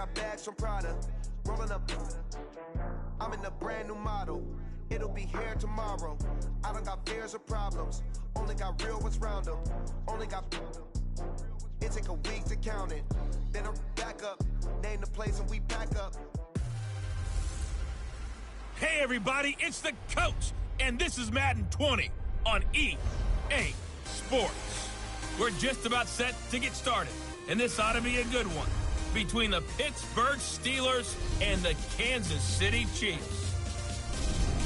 got bags from Prada, rolling up. I'm in a brand new model. It'll be here tomorrow. I don't got fears or problems. Only got real ones round them. Only got. It take a week to count it. Then I'm back up. Name the place and we pack up. Hey everybody, it's the coach, and this is Madden 20 on EA Sports. We're just about set to get started, and this ought to be a good one between the Pittsburgh Steelers and the Kansas City Chiefs.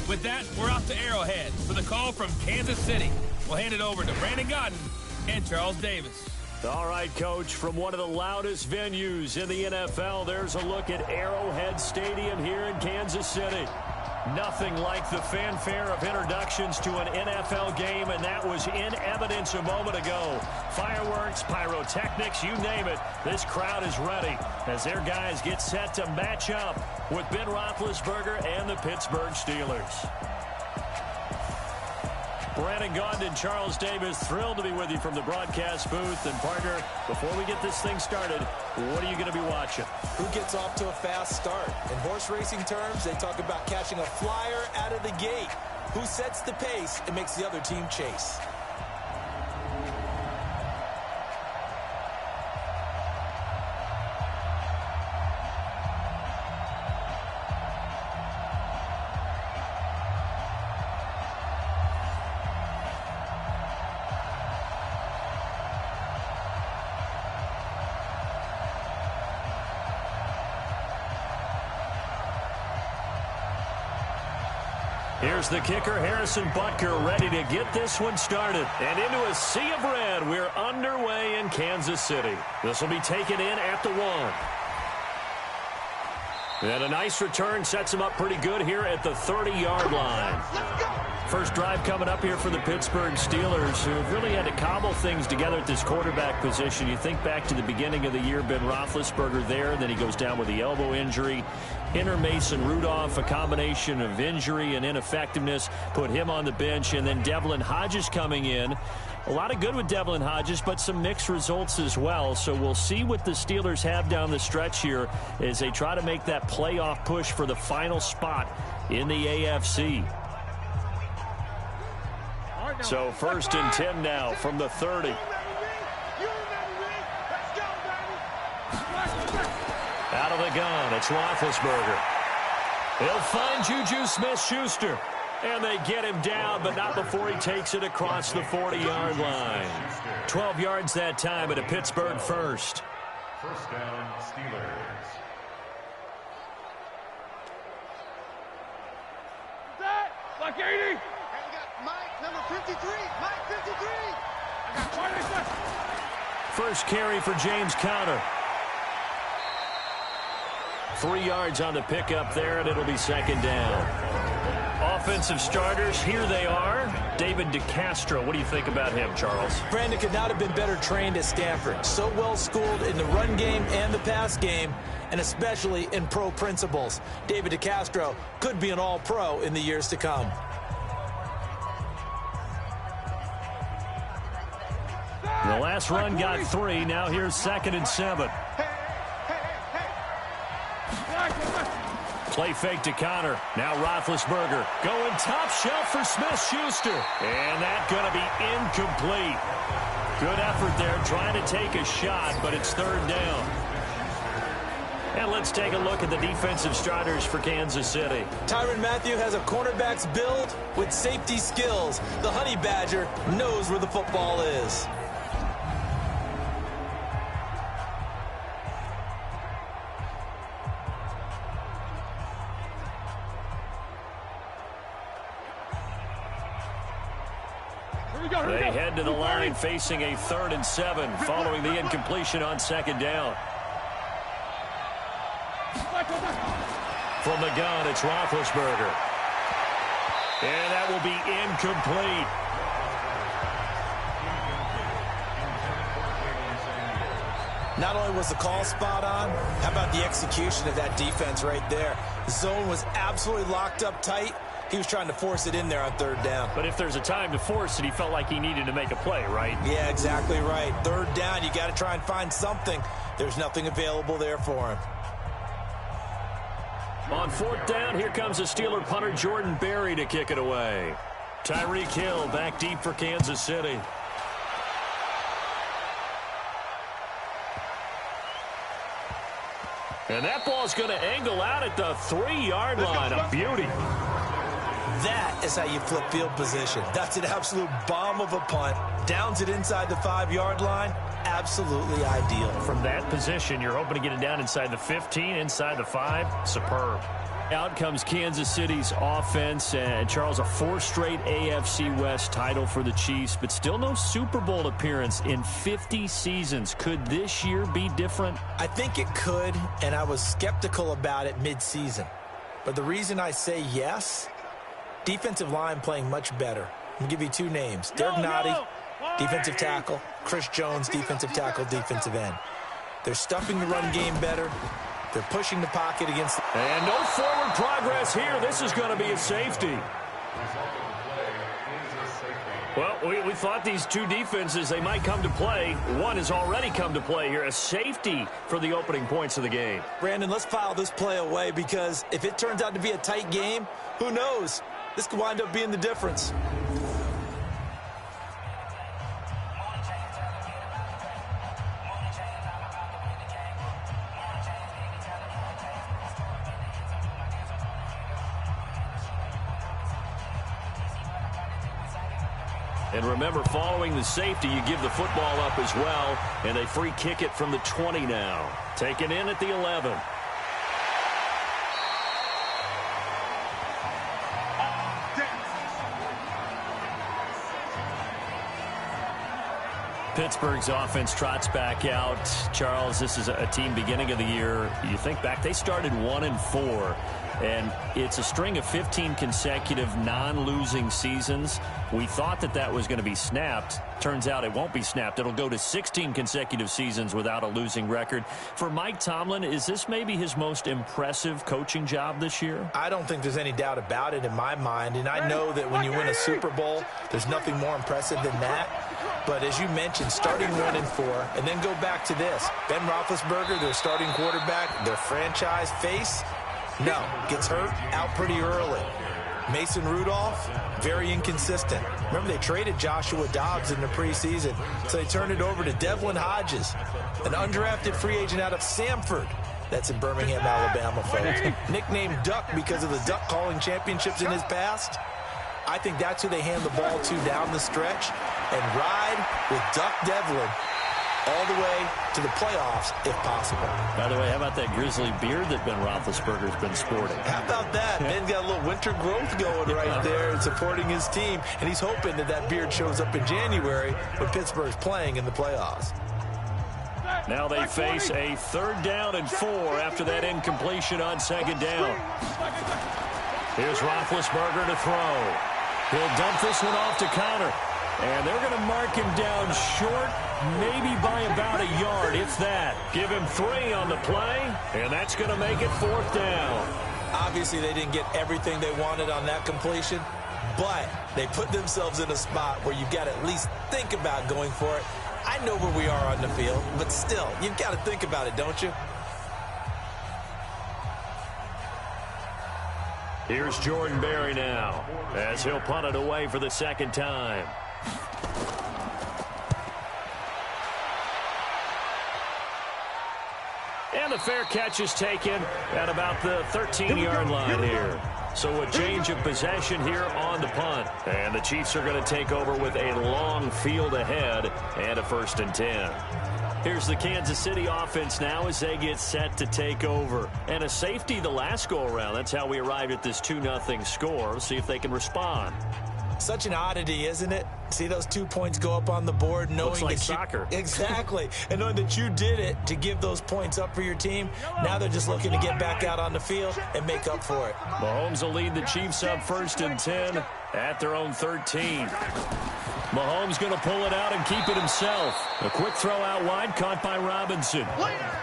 With that, we're off to Arrowhead for the call from Kansas City. We'll hand it over to Brandon Godden and Charles Davis. All right, Coach, from one of the loudest venues in the NFL, there's a look at Arrowhead Stadium here in Kansas City. Nothing like the fanfare of introductions to an NFL game, and that was in evidence a moment ago. Fireworks, pyrotechnics, you name it. This crowd is ready as their guys get set to match up with Ben Roethlisberger and the Pittsburgh Steelers. Brandon Gaudin and Charles Davis, thrilled to be with you from the broadcast booth. And, partner, before we get this thing started, what are you going to be watching? Who gets off to a fast start? In horse racing terms, they talk about catching a flyer out of the gate. Who sets the pace and makes the other team chase? Here's the kicker, Harrison Butker, ready to get this one started. And into a sea of red, we're underway in Kansas City. This will be taken in at the 1. And a nice return sets him up pretty good here at the 30-yard line. First drive coming up here for the Pittsburgh Steelers, who have really had to cobble things together at this quarterback position. You think back to the beginning of the year, Ben Roethlisberger there, then he goes down with the elbow injury. Inner Mason Rudolph, a combination of injury and ineffectiveness, put him on the bench, and then Devlin Hodges coming in. A lot of good with Devlin Hodges, but some mixed results as well. So we'll see what the Steelers have down the stretch here as they try to make that playoff push for the final spot in the AFC. So 1st and 10 now from the 30. Out of the gun, it's Roethlisberger. He'll find Juju Smith-Schuster. And they get him down, but not before he takes it across the 40-yard line. 12 yards that time at a Pittsburgh first. First down, Steelers. Like 80. And you got Mike, number 53. Mike, 53. I got 20. First carry for James Conner. 3 yards on the pickup there, and it'll be second down. Offensive starters, here they are. David DeCastro, what do you think about him, Charles? Brandon could not have been better trained at Stanford. So well schooled in the run game and the pass game, and especially in pro principles. David DeCastro could be an all-pro in the years to come. The last run got 3. Now here's 2nd and 7. Play fake to Conner. Now Roethlisberger going top shelf for Smith-Schuster. And that's going to be incomplete. Good effort there trying to take a shot, but it's 3rd down. And let's take a look at the defensive starters for Kansas City. Tyrann Mathieu has a cornerback's build with safety skills. The Honey Badger knows where the football is. They head to the line facing a 3rd and 7 following the incompletion on 2nd down. From the gun, it's Roethlisberger. And that will be incomplete. Not only was the call spot on, how about the execution of that defense right there? The zone was absolutely locked up tight. He was trying to force it in there on 3rd down. But if there's a time to force it, he felt like he needed to make a play, right? Yeah, exactly right. 3rd down, you got to try and find something. There's nothing available there for him. On fourth down, here comes the Steeler punter Jordan Berry to kick it away. Tyreek Hill back deep for Kansas City. And that ball's going to angle out at the 3-yard line. A beauty. That is how you flip field position. That's an absolute bomb of a punt. Downs it inside the 5-yard line. Absolutely ideal. From that position, you're hoping to get it down inside the 15, inside the 5. Superb. Out comes Kansas City's offense. And Charles, a 4th straight AFC West title for the Chiefs, but still no Super Bowl appearance in 50 seasons. Could this year be different? I think it could, and I was skeptical about it mid-season. But the reason I say yes, defensive line playing much better. I'll give you 2 names. Derek Nottie, defensive tackle. Chris Jones, defensive tackle, defensive end. They're stuffing the run game better. They're pushing the pocket against. And no forward progress here. This is going to be a safety. Well, we thought these 2 defenses, they might come to play. One has already come to play here. A safety for the opening points of the game. Brandon, let's file this play away because if it turns out to be a tight game, who knows? This could wind up being the difference. And remember, following the safety, you give the football up as well, and they free kick it from the 20 now. Taken in at the 11. Pittsburgh's offense trots back out. Charles, this is a team beginning of the year. You think back, they started 1-4. And it's a string of 15 consecutive non-losing seasons. We thought that was going to be snapped. Turns out it won't be snapped. It'll go to 16 consecutive seasons without a losing record. For Mike Tomlin, is this maybe his most impressive coaching job this year? I don't think there's any doubt about it in my mind. And I know that when you win a Super Bowl, there's nothing more impressive than that. But as you mentioned, starting 1-4, and then go back to this. Ben Roethlisberger, their starting quarterback, their franchise face, no, gets hurt out pretty early. Mason Rudolph, very inconsistent. Remember, they traded Joshua Dobbs in the preseason, so they turned it over to Devlin Hodges, an undrafted free agent out of Samford. That's in Birmingham, Alabama, folks. Nicknamed Duck because of the duck calling championships in his past. I think that's who they hand the ball to down the stretch and ride with Duck Devlin all the way to the playoffs, if possible. By the way, how about that grizzly beard that Ben Roethlisberger's been sporting? How about that? Ben's got a little winter growth going right there and supporting his team, and he's hoping that beard shows up in January when Pittsburgh's playing in the playoffs. Now they face a 3rd down and 4 after that incompletion on 2nd down. Here's Roethlisberger to throw. He'll dump this one off to counter. And they're going to mark him down short, maybe by about a yard, if that. Give him 3 on the play, and that's going to make it 4th down. Obviously, they didn't get everything they wanted on that completion, but they put themselves in a spot where you've got to at least think about going for it. I know where we are on the field, but still, you've got to think about it, don't you? Here's Jordan Berry now, as he'll punt it away for the 2nd time. And the fair catch is taken at about the 13-yard line here. So a change of possession here on the punt. And the Chiefs are going to take over with a long field ahead and a 1st and 10. Here's the Kansas City offense now as they get set to take over. And a safety the last go-around. That's how we arrived at this 2-0 score. See if they can respond. Such an oddity, isn't it? See those 2 points go up on the board knowing looks like that soccer. Exactly. And knowing that you did it to give those points up for your team. Now they're just looking to get back out on the field and make up for it. Mahomes will lead the Chiefs up 1st and 10 at their own 13. Mahomes going to pull it out and keep it himself. A quick throw out wide caught by Robinson.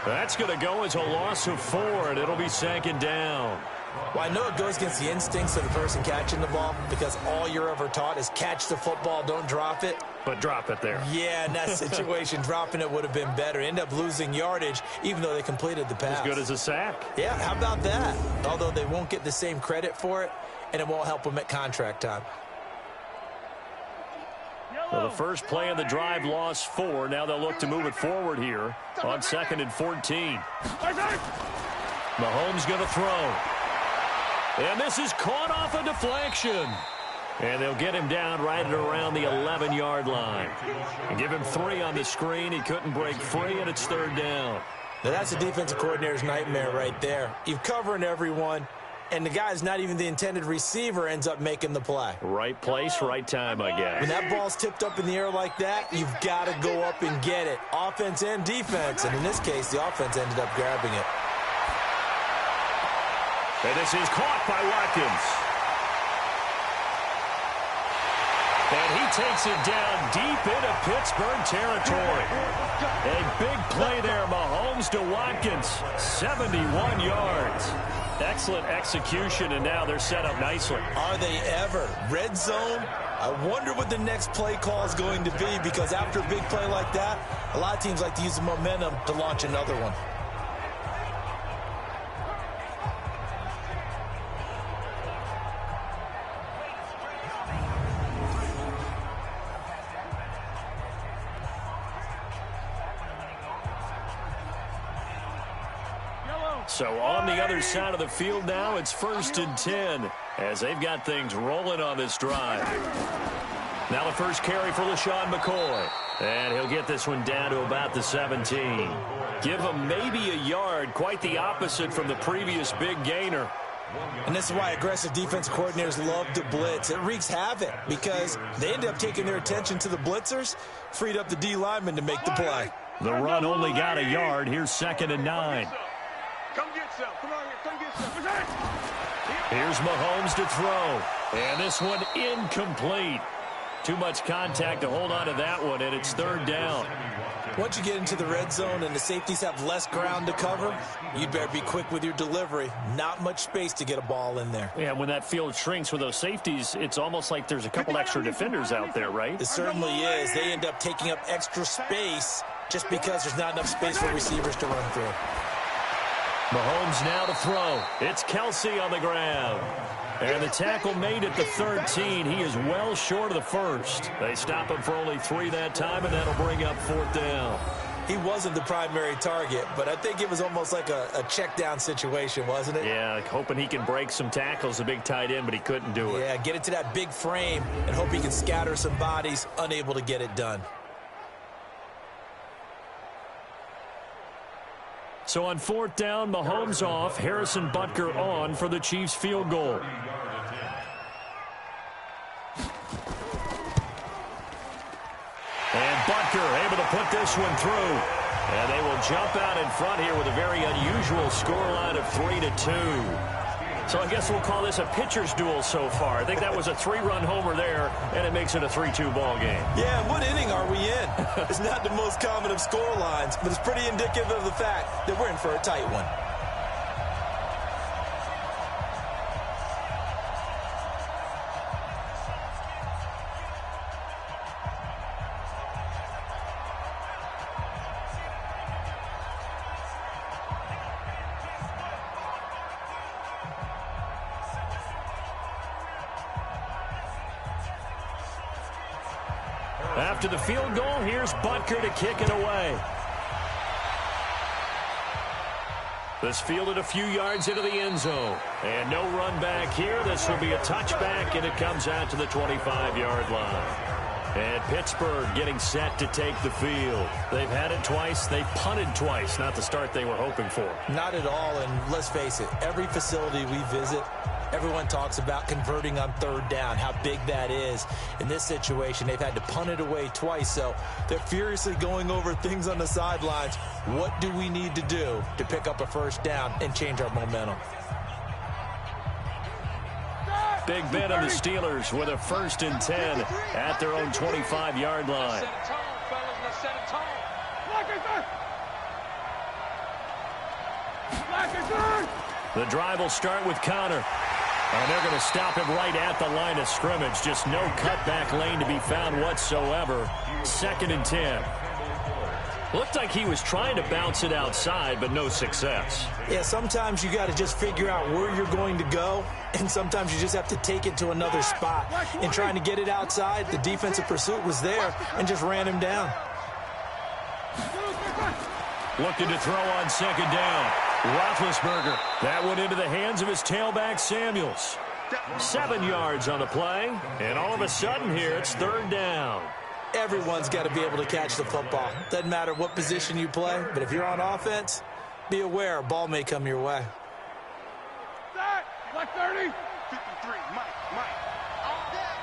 That's going to go as a loss of 4, and it'll be 2nd down. Well, I know it goes against the instincts of the person catching the ball because all you're ever taught is catch the football, don't drop it. But drop it there. Yeah, in that situation, dropping it would have been better. End up losing yardage, even though they completed the pass. As good as a sack. Yeah, how about that? Although they won't get the same credit for it, and it won't help them at contract time. Well, the first play of the drive lost 4. Now they'll look to move it forward here on 2nd and 14. Mahomes going to throw. And this is caught off a deflection. And they'll get him down right at around the 11-yard line. And give him 3 on the screen. He couldn't break free, and it's 3rd down. Now that's a defensive coordinator's nightmare right there. You're covering everyone, and the guy's not even the intended receiver ends up making the play. Right place, right time, I guess. When that ball's tipped up in the air like that, you've got to go up and get it. Offense and defense, and in this case, the offense ended up grabbing it. And this is caught by Watkins. And he takes it down deep into Pittsburgh territory. A big play there, Mahomes to Watkins. 71 yards. Excellent execution, and now they're set up nicely. Are they ever? Red zone? I wonder what the next play call is going to be, because after a big play like that, a lot of teams like to use the momentum to launch another one. So on the other side of the field now, it's 1st and 10 as they've got things rolling on this drive. Now the first carry for LaShawn McCoy. And he'll get this one down to about the 17. Give him maybe a yard, quite the opposite from the previous big gainer. And this is why aggressive defense coordinators love to blitz. It wreaks havoc because they end up taking their attention to the blitzers, freed up the D lineman to make the play. The run only got a yard. Here's 2nd and 9. Come get some. Come on here. Come get some. Here's Mahomes to throw. And this one incomplete. Too much contact to hold on to that one, and it's 3rd down. Once you get into the red zone and the safeties have less ground to cover, you'd better be quick with your delivery. Not much space to get a ball in there. Yeah, when that field shrinks with those safeties, it's almost like there's a couple extra defenders out there, right? It certainly is. They end up taking up extra space just because there's not enough space for receivers to run through. Mahomes now to throw. It's Kelsey on the ground. And the tackle made at the 13. He is well short of the first. They stop him for only 3 that time, and that'll bring up 4th down. He wasn't the primary target, but I think it was almost like a check down situation, wasn't it? Yeah, hoping he can break some tackles, a big tight end, but he couldn't do it. Yeah, get it to that big frame and hope he can scatter some bodies, unable to get it done. So on 4th down, Mahomes off, Harrison Butker on for the Chiefs field goal. And Butker able to put this one through. And they will jump out in front here with a very unusual scoreline of 3-2. So I guess we'll call this a pitcher's duel so far. I think that was a 3-run homer there, and it makes it a 3-2 ball game. Yeah, what inning are we in? It's not the most common of score lines, but it's pretty indicative of the fact that we're in for a tight one. After the field goal, here's Butker to kick it away. This fielded a few yards into the end zone. And no run back here. This will be a touchback, and it comes out to the 25-yard line. And Pittsburgh getting set to take the field. They've had it twice. They've punted twice. Not the start they were hoping for. Not at all, and let's face it, every facility we visit, everyone talks about converting on 3rd down, how big that is. In this situation, they've had to punt it away twice, so they're furiously going over things on the sidelines. What do we need to do to pick up a 1st down and change our momentum? Big Ben on the Steelers with a 1st and 10 at their own 25-yard line. Set it tall, fellas. Let's set it tall. Lock it there. Lock it there. The drive will start with Connor. And they're going to stop him right at the line of scrimmage. Just no cutback lane to be found whatsoever. 2nd and 10. Looked like he was trying to bounce it outside, but no success. Yeah, sometimes you got to just figure out where you're going to go, and sometimes you just have to take it to another spot. In trying to get it outside, the defensive pursuit was there and just ran him down. Looking to throw on 2nd down. Roethlisberger. That went into the hands of his tailback, Samuels. 7 yards on the play, and all of a sudden here, it's 3rd down. Everyone's got to be able to catch the football. Doesn't matter what position you play, but if you're on offense, be aware a ball may come your way. Black 30. 53, Mike. All day.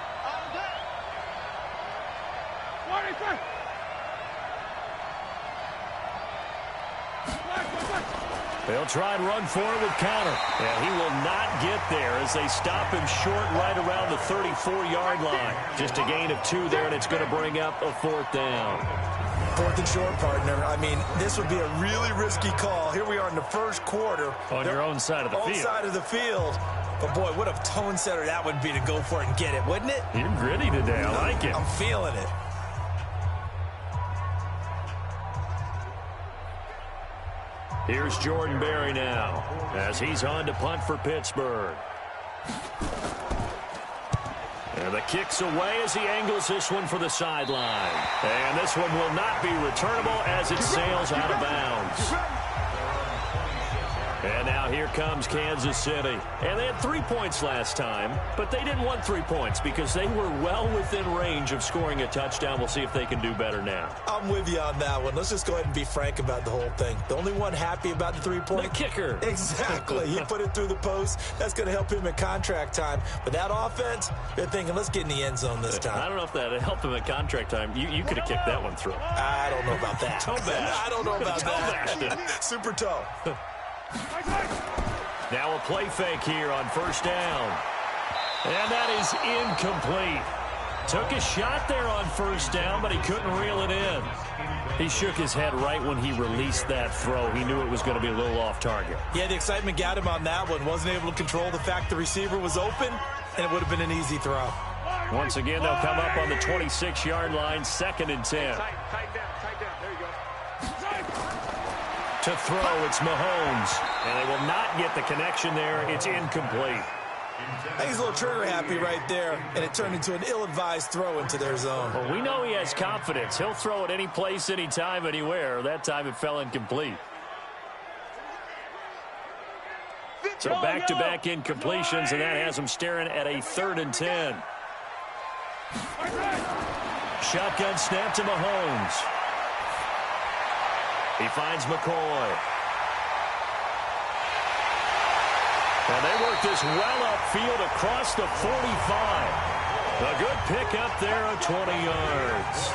23. They'll try and run for it with Connor. And he will not get there as they stop him short right around the 34-yard line. Just a gain of 2 there, and it's going to bring up a 4th down. 4th and short, partner. I mean, this would be a really risky call. Here we are in the first quarter. On your own side of the field. Own side of the field. But, boy, what a tone setter that would be to go for it and get it, wouldn't it? You're gritty today. I like it. I'm feeling it. Here's Jordan Berry now as he's on to punt for Pittsburgh. And the kick's away as he angles this one for the sideline. And this one will not be returnable as it sails out of bounds. And now here comes Kansas City. And they had 3 points last time, but they didn't want 3 points because they were well within range of scoring a touchdown. We'll see if they can do better now. I'm with you on that one. Let's just go ahead and be frank about the whole thing. The only one happy about the 3-point? The kicker. Exactly. He put it through the post. That's going to help him at contract time. But that offense, they're thinking, let's get in the end zone this time. I don't know if that helped him at contract time. You could have kicked that one through. I don't know about that. Toe bash. I don't know about that. Super toe. Now a play fake here on 1st down. And that is incomplete. Took a shot there on 1st down, but he couldn't reel it in. He shook his head right when he released that throw. He knew it was going to be a little off target. Yeah, the excitement got him on that one. Wasn't able to control the fact the receiver was open, and it would have been an easy throw. Once again, they'll come up on the 26-yard line, 2nd and 10. Tight down. There you go. To throw, it's Mahomes. And they will not get the connection there. It's incomplete. I think he's a little trigger happy right there, and it turned into an ill-advised throw into their zone. Well, we know he has confidence. He'll throw it any place, anytime, anywhere. That time it fell incomplete. So back-to-back incompletions, and that has him staring at a 3rd and 10. Shotgun snap to Mahomes. He finds McCoy. And they work this well upfield across the 45. A good pickup there of 20 yards.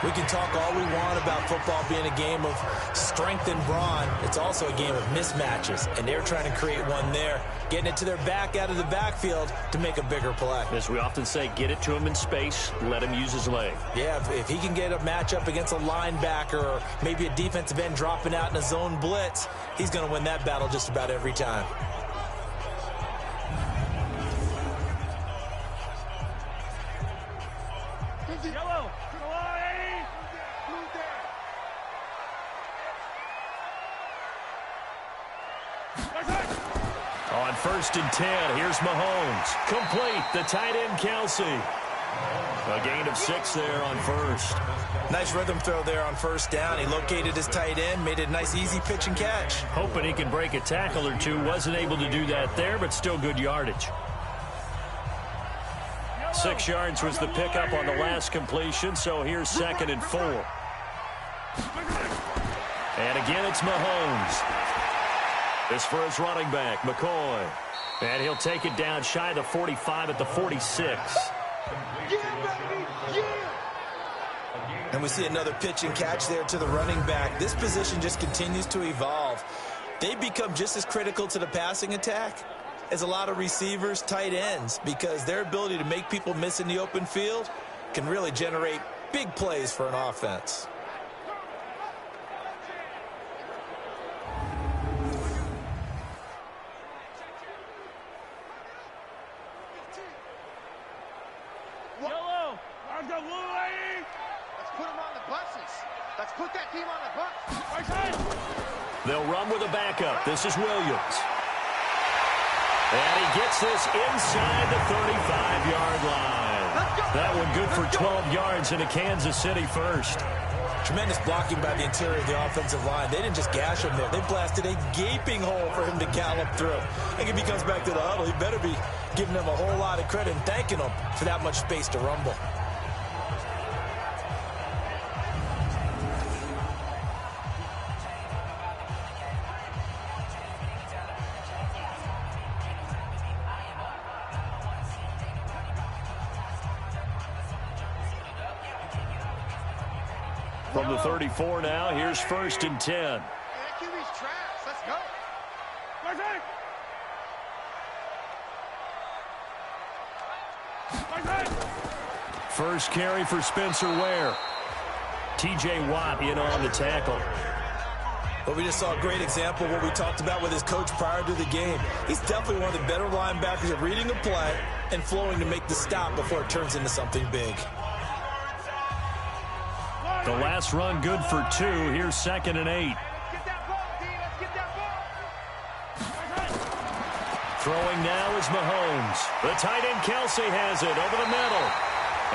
We can talk all we want about football being a game of strength and brawn. It's also a game of mismatches, and they're trying to create one there, getting it to their back out of the backfield to make a bigger play. As we often say, get it to him in space, let him use his leg. Yeah, if he can get a matchup against a linebacker or maybe a defensive end dropping out in a zone blitz, he's going to win that battle just about every time. Yellow. On 1st and 10, here's Mahomes. Complete, the tight end Kelsey. A gain of 6 there on 1st. Nice rhythm throw there on 1st down. He located his tight end, made it a nice easy pitch and catch. Hoping he can break a tackle or two. Wasn't able to do that there, but still good yardage. 6 yards was the pickup on the last completion, so here's 2nd and 4. And again, it's Mahomes. This for his running back, McCoy. And he'll take it down shy of the 45 at the 46. And we see another pitch and catch there to the running back. This position just continues to evolve. They become just as critical to the passing attack as a lot of receivers, tight ends, because their ability to make people miss in the open field can really generate big plays for an offense. Let's go, Blue Lady! Let's put them on the buses. Let's put that team on the bus. Right side. They'll run with a backup. This is Williams. And he gets this inside the 35-yard line. That one good for 12 yards into Kansas City first. Tremendous blocking by the interior of the offensive line. They didn't just gash him there. They blasted a gaping hole for him to gallop through. I think if he comes back to the huddle, he better be giving them a whole lot of credit and thanking them for that much space to rumble. From the 34 now, here's 1st and 10. Hey, that QB's trash. Let's go. Right side. First carry for Spencer Ware. T.J. Watt in on the tackle. Well, we just saw a great example of what we talked about with his coach prior to the game. He's definitely one of the better linebackers at reading a play and flowing to make the stop before it turns into something big. The last run good for 2. Here's 2nd and 8. Get that ball, D. Let's get that ball. Throwing now is Mahomes. The tight end Kelsey has it over the middle.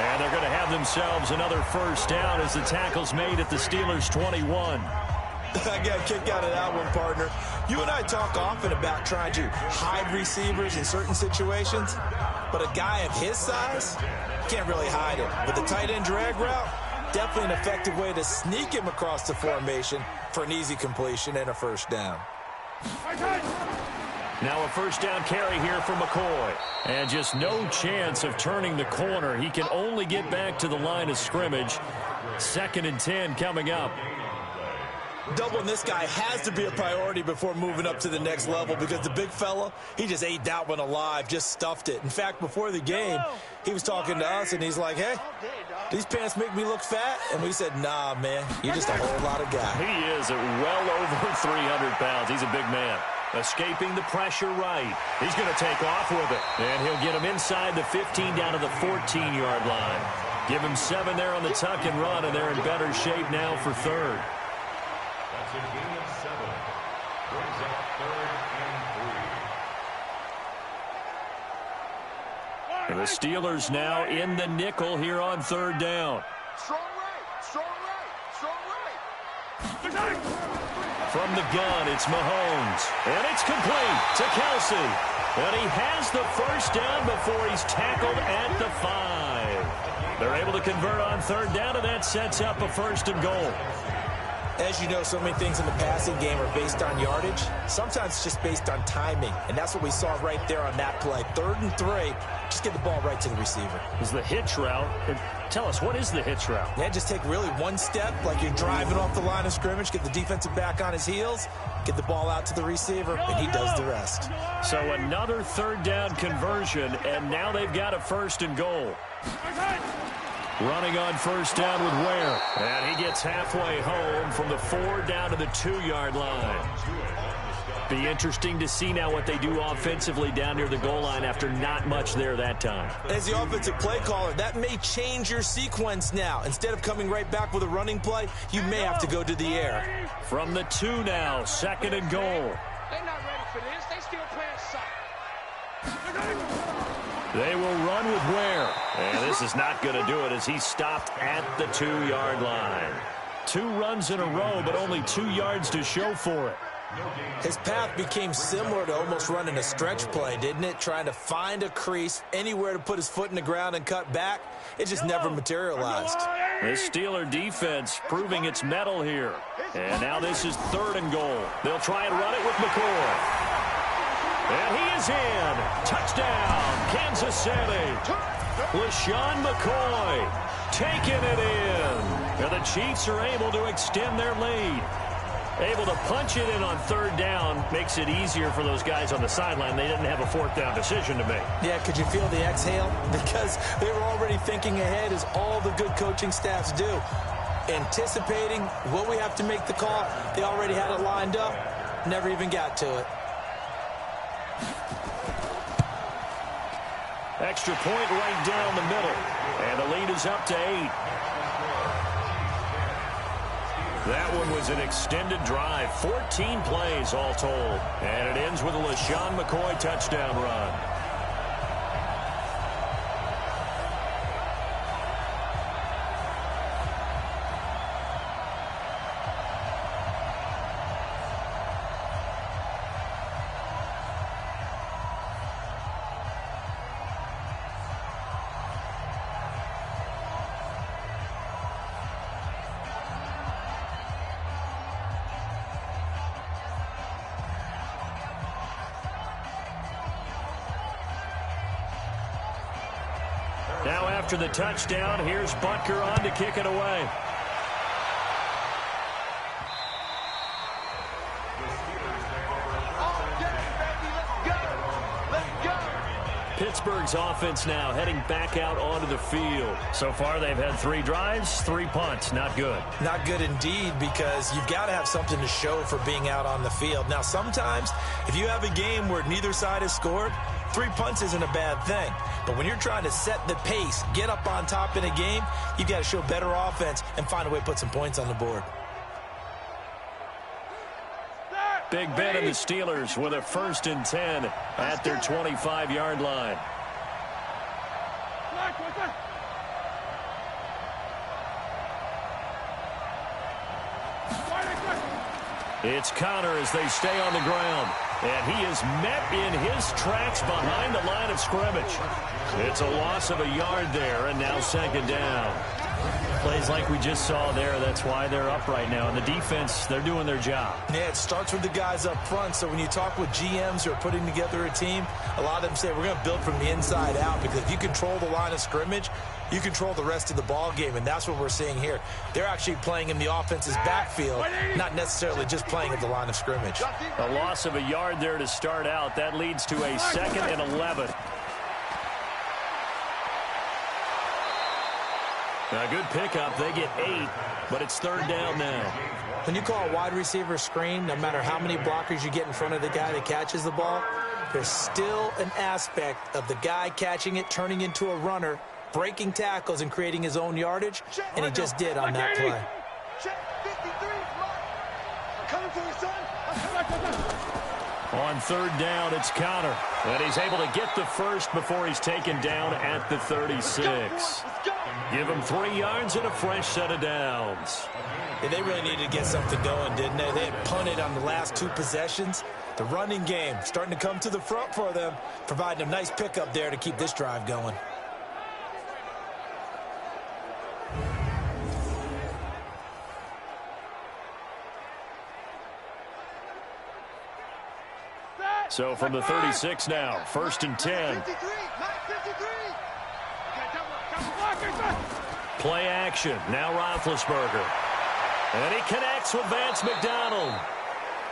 And they're going to have themselves another first down as the tackle's made at the Steelers' 21. I got a kick out of that one, partner. You and I talk often about trying to hide receivers in certain situations, but a guy of his size can't really hide him. But the tight end drag route, definitely an effective way to sneak him across the formation for an easy completion and a first down. Now a first down carry here for McCoy. And just no chance of turning the corner. He can only get back to the line of scrimmage. 2nd and 10 coming up. Doubling this guy has to be a priority before moving up to the next level because the big fella, he just ate that one alive, just stuffed it. In fact, before the game, he was talking to us, and he's like, hey, these pants make me look fat? And we said, nah, man, you're just a whole lot of guy. He is at well over 300 pounds. He's a big man. Escaping the pressure right. He's going to take off with it. And he'll get him inside the 15 down to the 14-yard line. Give him 7 there on the tuck and run, and they're in better shape now for 3rd. That's a gain of 7. Brings up 3rd and 3. And the Steelers now in the nickel here on 3rd down. Strong right. Strong right. Strong right. From the gun, it's Mahomes. And it's complete to Kelsey. And he has the first down before he's tackled at the 5. They're able to convert on 3rd down, and that sets up a 1st and goal. As you know, so many things in the passing game are based on yardage. Sometimes it's just based on timing, and that's what we saw right there on that play. 3rd and 3, just get the ball right to the receiver. Is the hitch route. Tell us, what is the hitch route? Yeah, just take really one step, like you're driving off the line of scrimmage, get the defensive back on his heels, get the ball out to the receiver, and he does the rest. So another 3rd down conversion, and now they've got a 1st and goal. Running on 1st down with Ware. And he gets halfway home from the 4 down to the 2-yard line. Be interesting to see now what they do offensively down near the goal line after not much there that time. As the offensive play caller, that may change your sequence now. Instead of coming right back with a running play, you may have to go to the air. From the 2 now, 2nd and goal. They're not ready for this. They still playing soft. They will run with Ware. And this is not going to do it as he's stopped at the 2-yard line. 2 runs in a row, but only 2 yards to show for it. His path became similar to almost running a stretch play, didn't it? Trying to find a crease, anywhere to put his foot in the ground and cut back. It just never materialized. The Steeler defense proving its mettle here. And now this is 3rd and goal. They'll try and run it with McCoy. And he is in. Touchdown, Kansas City. LaShawn McCoy taking it in. And the Chiefs are able to extend their lead. Able to punch it in on 3rd down. Makes it easier for those guys on the sideline. They didn't have a 4th down decision to make. Yeah, could you feel the exhale? Because they were already thinking ahead, as all the good coaching staffs do. Anticipating what we have to make the call. They already had it lined up. Never even got to it. Extra point right down the middle. And the lead is up to 8. That one was an extended drive. 14 plays all told. And it ends with a LaShawn McCoy touchdown run. Now after the touchdown, here's Butker on to kick it away. Pittsburgh's offense now heading back out onto the field. So far, they've had 3 drives, 3 punts. Not good. Not good indeed, because you've got to have something to show for being out on the field. Now, sometimes, if you have a game where neither side has scored, 3 punts isn't a bad thing. But when you're trying to set the pace, get up on top in a game, you've got to show better offense and find a way to put some points on the board. Big Ben and the Steelers with a 1st and 10 at their 25-yard line. It's Connor as they stay on the ground. And he is met in his tracks behind the line of scrimmage. It's a loss of a yard there, and now 2nd down. Plays like we just saw there, that's why they're up right now. And the defense, they're doing their job. Yeah, it starts with the guys up front. So when you talk with GMs who are putting together a team, a lot of them say we're going to build from the inside out, because if you control the line of scrimmage, you control the rest of the ball game, and that's what we're seeing here. They're actually playing in the offense's backfield, not necessarily just playing at the line of scrimmage. A loss of a yard there to start out. That leads to a 2nd and 11. A good pickup. They get 8, but it's 3rd down now. When you call a wide receiver screen, no matter how many blockers you get in front of the guy that catches the ball, there's still an aspect of the guy catching it, turning into a runner, breaking tackles and creating his own yardage, and he just did on that play. On 3rd down, it's Connor, and he's able to get the first before he's taken down at the 36. Give him 3 yards and a fresh set of downs. Yeah, they really needed to get something going, didn't they? They had punted on the last 2 possessions. The running game starting to come to the front for them, providing a nice pickup there to keep this drive going. So from the 36 now, 1st and 10. Play action. Now Roethlisberger. And he connects with Vance McDonald.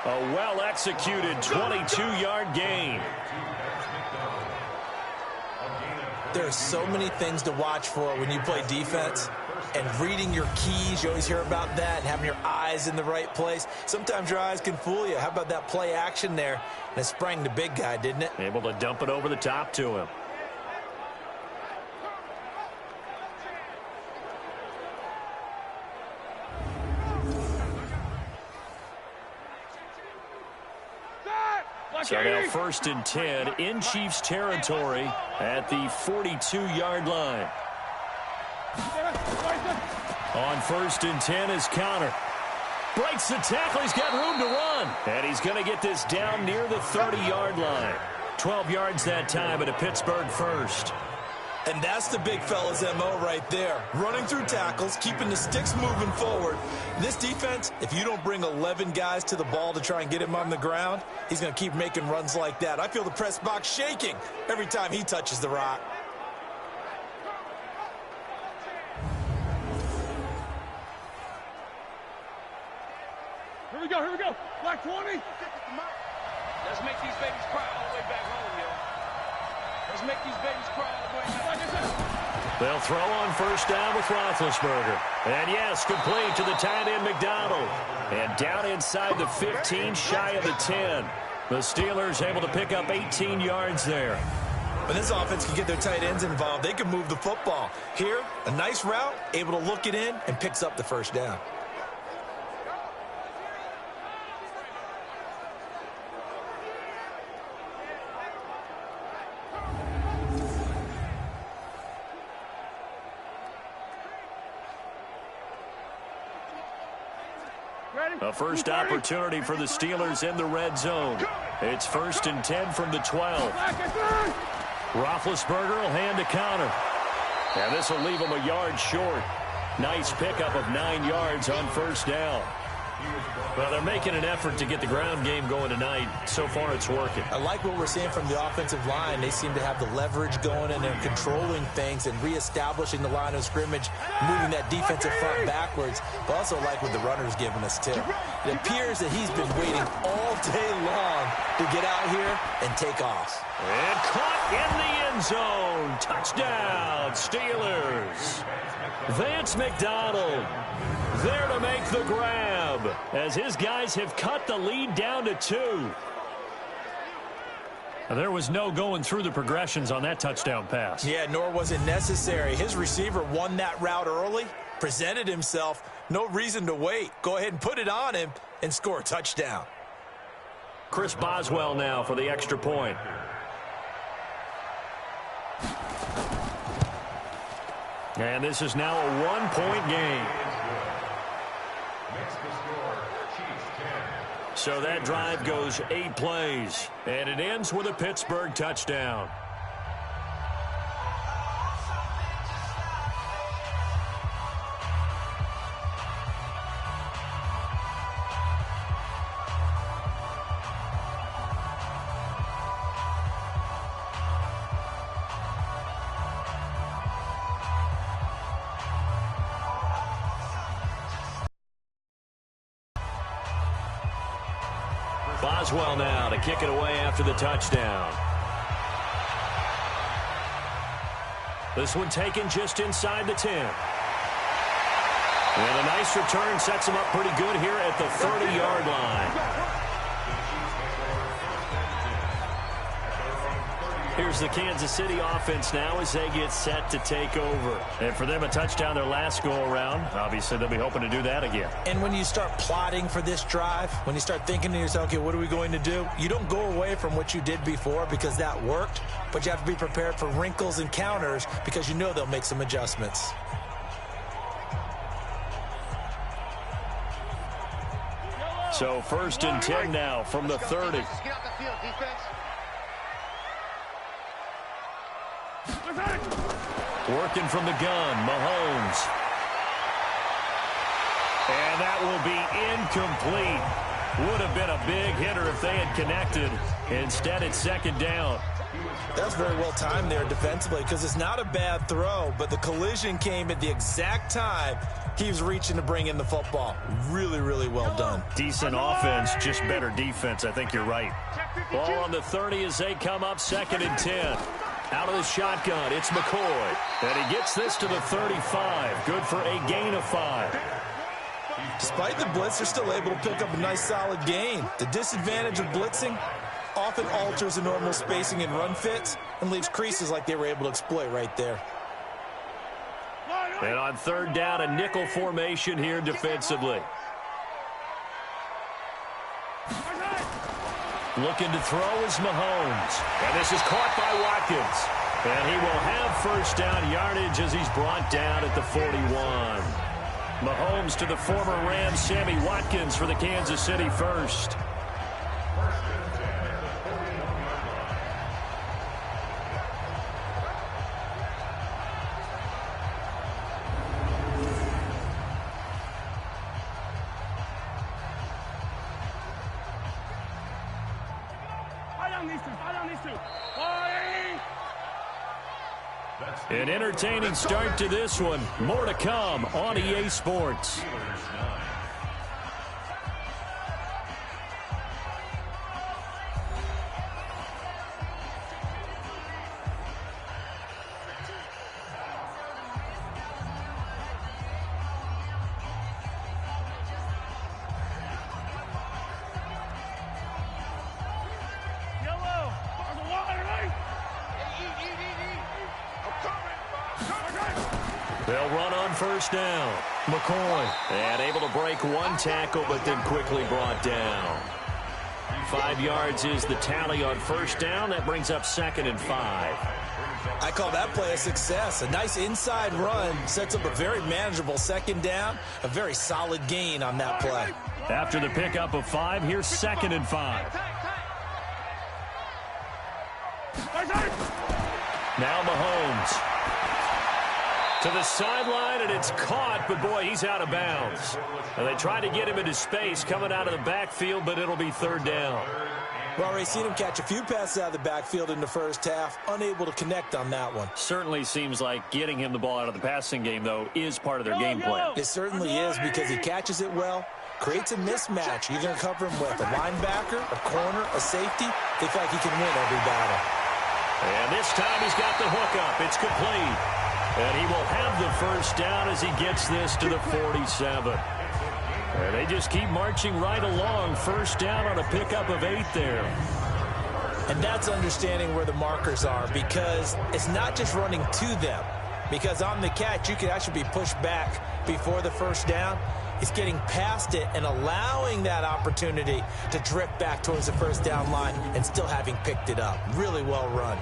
A well-executed 22-yard gain. There are so many things to watch for when you play defense. And reading your keys, you always hear about that, and having your eyes in the right place. Sometimes your eyes can fool you. How about that play action there? And it sprang the big guy, didn't it? Able to dump it over the top to him. So now 1st and 10 in Chiefs territory at the 42-yard line. On 1st and 10 is Connor. Breaks the tackle. He's got room to run. And he's going to get this down near the 30-yard line. 12 yards that time, and a Pittsburgh 1st. And that's the big fella's MO right there. Running through tackles, keeping the sticks moving forward. This defense, if you don't bring 11 guys to the ball to try and get him on the ground, he's going to keep making runs like that. I feel the press box shaking every time he touches the rock. Here we go. Black 20. Let's make these babies cry all the way back home, yo. Let's make these babies cry all the way back. They'll throw on 1st down with Roethlisberger. And yes, complete to the tight end McDonald. And down inside the 15, shy of the 10. The Steelers able to pick up 18 yards there. When this offense can get their tight ends involved, they can move the football. Here, a nice route, able to look it in, and picks up the first down. A first opportunity for the Steelers in the red zone. It's 1st and 10 from the 12. Roethlisberger will hand a counter. And this will leave him a yard short. Nice pickup of 9 yards on first down. Well, they're making an effort to get the ground game going tonight. So far, it's working. I like what we're seeing from the offensive line. They seem to have the leverage going, and they're controlling things and reestablishing the line of scrimmage, moving that defensive front backwards. But also like what the runner's giving us, too. It appears that he's been waiting all day long to get out here and take off. And caught in the end zone. Touchdown, Steelers. Vance McDonald there to make the grab as his guys have cut the lead down to 2. There was no going through the progressions on that touchdown pass. Yeah, nor was it necessary. His receiver won that route early, presented himself. No reason to wait. Go ahead and put it on him and score a touchdown. Chris Boswell now for the extra point. And this is now a 1-point game. So that drive goes 8 plays, and it ends with a Pittsburgh touchdown. Boswell now to kick it away after the touchdown. This one taken just inside the 10. And a nice return sets him up pretty good here at the 30-yard line. Here's the Kansas City offense now as they get set to take over. And for them, a touchdown their last go-around. Obviously, they'll be hoping to do that again. And when you start plotting for this drive, when you start thinking to yourself, okay, what are we going to do? You don't go away from what you did before because that worked, but you have to be prepared for wrinkles and counters because you know they'll make some adjustments. So 1st and 10 now from the 30. Get out the field, defense. Working from the gun, Mahomes. And that will be incomplete. Would have been a big hitter if they had connected. Instead, it's 2nd down. That's very well timed there defensively because it's not a bad throw, but the collision came at the exact time he was reaching to bring in the football. Really, really well done. Decent offense, just better defense. I think you're right. Ball on the 30 as they come up 2nd and 10. Out of the shotgun, it's McCoy. And he gets this to the 35. Good for a gain of 5. Despite the blitz, they're still able to pick up a nice solid gain. The disadvantage of blitzing often alters the normal spacing and run fits and leaves creases like they were able to exploit right there. And on 3rd down, a nickel formation here defensively. Looking to throw is Mahomes. And this is caught by Watkins. And he will have 1st down yardage as he's brought down at the 41. Mahomes to the former Rams, Sammy Watkins for the Kansas City first. An entertaining start to this one. More to come on EA Sports. They'll run on first down. McCoy. And able to break one tackle, but then quickly brought down. 5 yards is the tally on first down. That brings up 2nd and 5. I call that play a success. A nice inside run sets up a very manageable 2nd down. A very solid gain on that play. After the pickup of 5, here's 2nd and 5. Now Mahomes. To the sideline, and it's caught, but boy, he's out of bounds. And they try to get him into space coming out of the backfield, but it'll be 3rd down. We've already seen him catch a few passes out of the backfield in the first half, unable to connect on that one. Certainly seems like getting him the ball out of the passing game, though, is part of their game plan. It certainly is, because he catches it well, creates a mismatch. You're going to cover him with a linebacker, a corner, a safety. They feel like he can win every battle. And this time he's got the hook up. It's complete. And he will have the first down as he gets this to the 47. And they just keep marching right along. First down on a pickup of 8 there. And that's understanding where the markers are, because it's not just running to them. Because on the catch, you could actually be pushed back before the first down. It's getting past it and allowing that opportunity to drift back towards the first down line and still having picked it up. Really well run.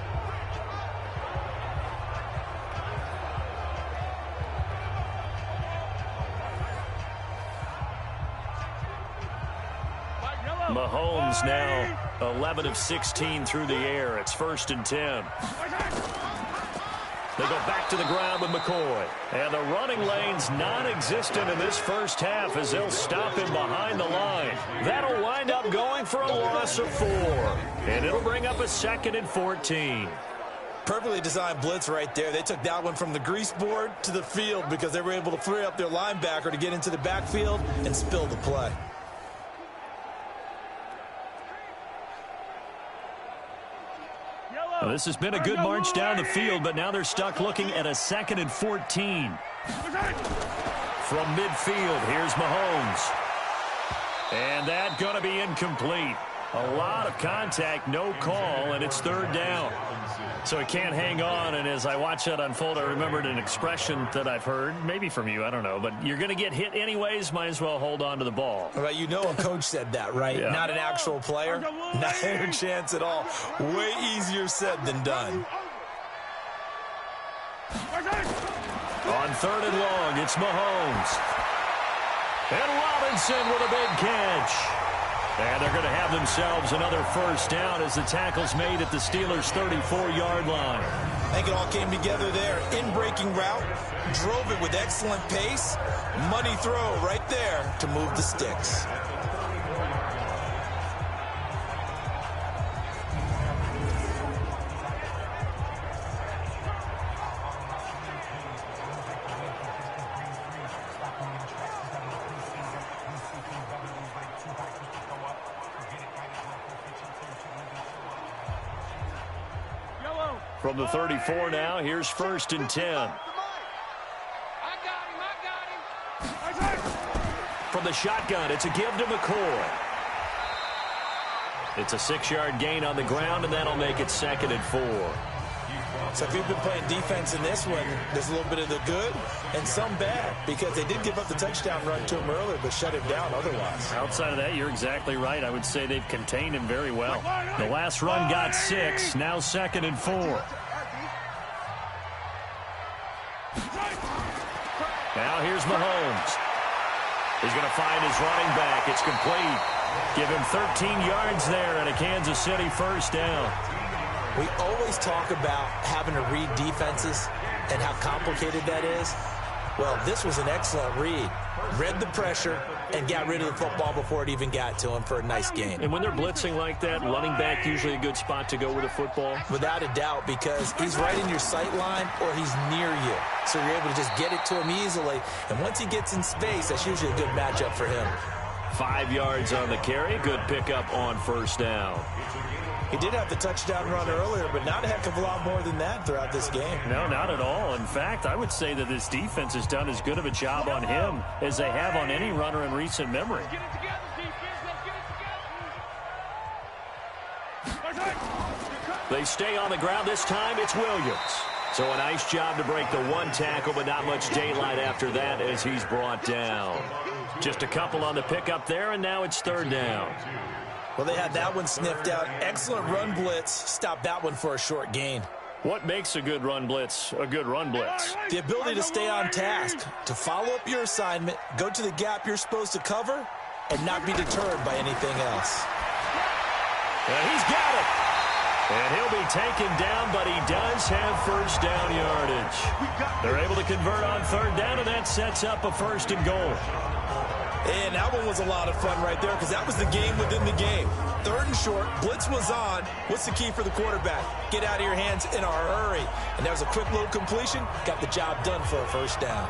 Mahomes now 11 of 16 through the air. It's 1st and 10. They go back to the ground with McCoy. And the running lane's non-existent in this first half as they'll stop him behind the line. That'll wind up going for a loss of 4. And it'll bring up a 2nd and 14. Perfectly designed blitz right there. They took that one from the grease board to the field because they were able to free up their linebacker to get into the backfield and spill the play. Well, this has been a good march down the field, but now they're stuck looking at a 2nd and 14. From midfield, here's Mahomes. And that's going to be incomplete. A lot of contact, no call, and it's 3rd down. So he can't hang on, and as I watch that unfold, I remembered an expression that I've heard, maybe from you, I don't know, but you're going to get hit anyways, might as well hold on to the ball. Well, you know a coach said that, right? Yeah. Not an actual player. Not a chance at all. Way easier said than done. On 3rd and long, it's Mahomes. And Robinson with a big catch. And they're going to have themselves another first down as the tackle's made at the Steelers' 34-yard line. I think it all came together there. In-breaking route, drove it with excellent pace. Money throw right there to move the sticks. From the 34 now, here's 1st and 10. From the shotgun, it's a give to McCoy. It's a 6-yard gain on the ground, and that'll make it 2nd and 4. So if you've been playing defense in this one, there's a little bit of the good and some bad, because they did give up the touchdown run to him earlier, but shut him down otherwise. Outside of that, you're exactly right. I would say they've contained him very well. The last run got 6, now 2nd and 4. Now here's Mahomes. He's going to find his running back. It's complete. Give him 13 yards there and a Kansas City first down. We always talk about having to read defenses and how complicated that is. Well, this was an excellent read. Read the pressure and got rid of the football before it even got to him for a nice gain. And when they're blitzing like that, running back usually a good spot to go with a football? Without a doubt, because he's right in your sight line or he's near you. So you're able to just get it to him easily. And once he gets in space, that's usually a good matchup for him. 5 yards on the carry. Good pickup on first down. He did have the touchdown run earlier, but not a heck of a lot more than that throughout this game. No, not at all. In fact, I would say that this defense has done as good of a job on him as they have on any runner in recent memory. They stay on the ground. This time it's Williams. So a nice job to break the one tackle, but not much daylight after that as he's brought down. Just a couple on the pickup there, and now it's third down. Well, they had that one sniffed out. Excellent run blitz. Stopped that one for a short gain. What makes a good run blitz a good run blitz? The ability to stay on task, to follow up your assignment, go to the gap you're supposed to cover, and not be deterred by anything else. And he's got it. And he'll be taken down, but he does have first down yardage. They're able to convert on third down, and that sets up a first and goal. And that one was a lot of fun right there because that was the game within the game. Third and short, blitz was on. What's the key for the quarterback? Get out of your hands in a hurry. And that was a quick little completion. Got the job done for a first down.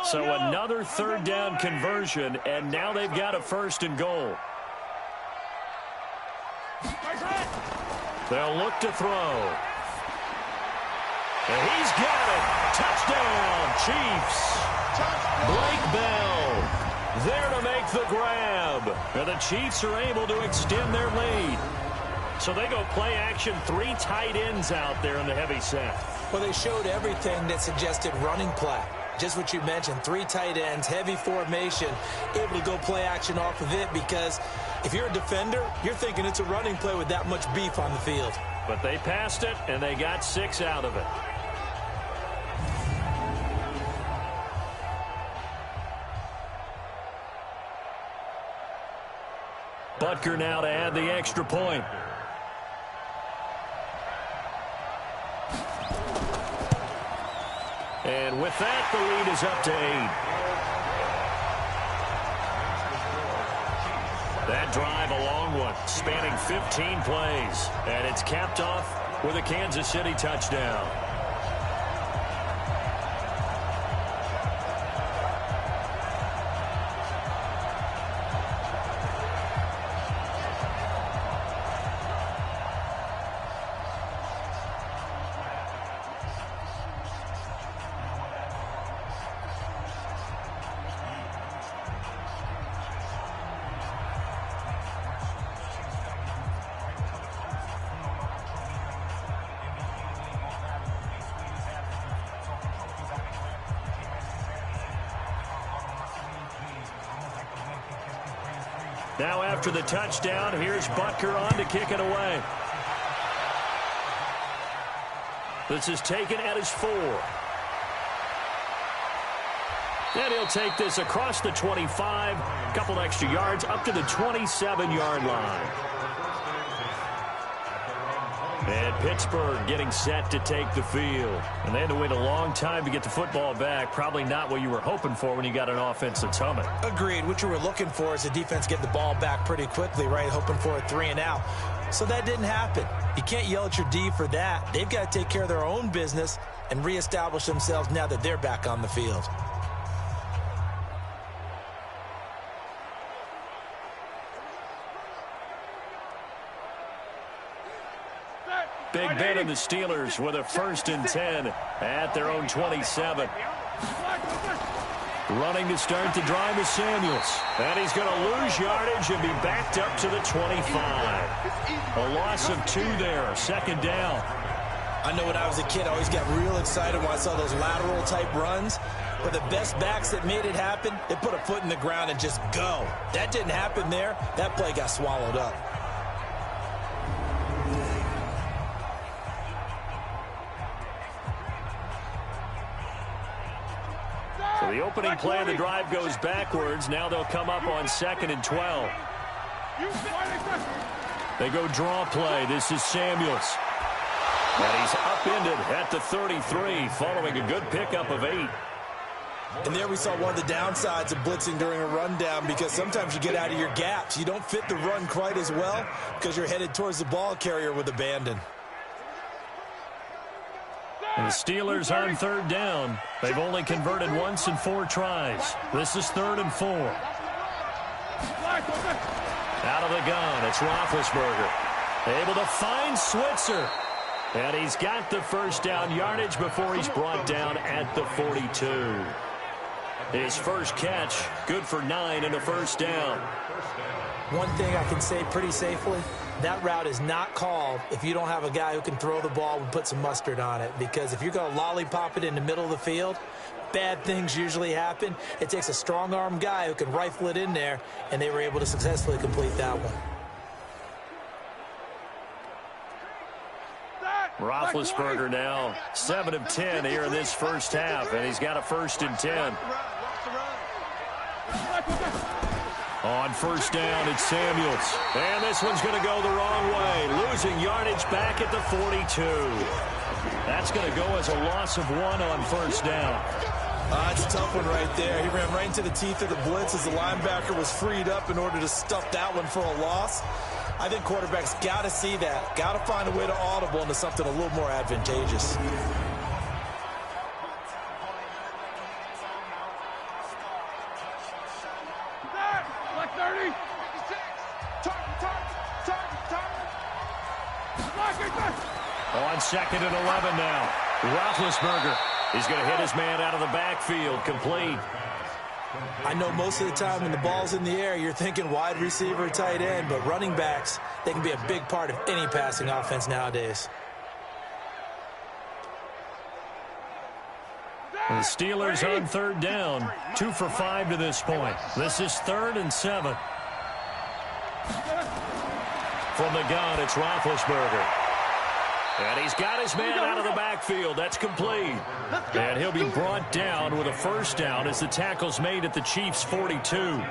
So another third down conversion, and now they've got a first and goal. They'll look to throw. And he's got it. Touchdown, Chiefs. Blake Bell there to make the grab. And the Chiefs are able to extend their lead. So they go play action, 3 tight ends out there in the heavy set. Well, they showed everything that suggested running play. Just what you mentioned, 3 tight ends, heavy formation, able to go play action off of it because if you're a defender, you're thinking it's a running play with that much beef on the field. But they passed it, and they got 6 out of it. Butker now to add the extra point. And with that, the lead is up to 8. That drive, a long one, spanning 15 plays. And it's capped off with a Kansas City touchdown. Now after the touchdown, here's Butker on to kick it away. This is taken at his 4. And he'll take this across the 25, a couple extra yards up to the 27-yard line. And Pittsburgh getting set to take the field. And they had to wait a long time to get the football back. Probably not what you were hoping for when you got an offense that's humming. Agreed. What you were looking for is the defense get the ball back pretty quickly, right? Hoping for a 3 and out. So that didn't happen. You can't yell at your D for that. They've got to take care of their own business and reestablish themselves now that they're back on the field. Big Ben and the Steelers with a 1st and 10 at their own 27. Running to start the drive is Samuels. And he's going to lose yardage and be backed up to the 25. A loss of 2 there, 2nd down. I know when I was a kid, I always got real excited when I saw those lateral-type runs. But the best backs that made it happen, they put a foot in the ground and just go. That didn't happen there. That play got swallowed up. So the opening play of the drive goes backwards. Now they'll come up on 2nd and 12. They go draw play. This is Samuels. And he's upended at the 33 following a good pickup of 8. And there we saw one of the downsides of blitzing during a rundown because sometimes you get out of your gaps. You don't fit the run quite as well because you're headed towards the ball carrier with abandon. And the Steelers on 3rd down. They've only converted once in 4 tries. This is 3rd and 4. Out of the gun, it's Roethlisberger. Able to find Switzer. And he's got the first down yardage before he's brought down at the 42. His first catch, good for 9 and a first down. One thing I can say pretty safely, that route is not called if you don't have a guy who can throw the ball and put some mustard on it. Because if you're going to lollipop it in the middle of the field, bad things usually happen. It takes a strong-arm guy who can rifle it in there, and they were able to successfully complete that one. Roethlisberger now 7 of 10 here in this first half, and he's got a 1st and 10. On first down, it's Samuels. And this one's going to go the wrong way. Losing yardage back at the 42. That's going to go as a loss of 1 on first down. It's a tough one right there. He ran right into the teeth of the blitz as the linebacker was freed up in order to stuff that one for a loss. I think quarterbacks got to see that. Got to find a way to audible into something a little more advantageous. On 2nd and 11 now. Roethlisberger. He's going to hit his man out of the backfield. Complete. I know most of the time when the ball's in the air, you're thinking wide receiver, tight end, but running backs, they can be a big part of any passing offense nowadays. The Steelers on 3rd down. 2 for 5 to this point. This is 3rd and 7. From the gun, it's Roethlisberger. And he's got his man out of the backfield. That's complete. And he'll be brought down with a first down as the tackle's made at the Chiefs' 42.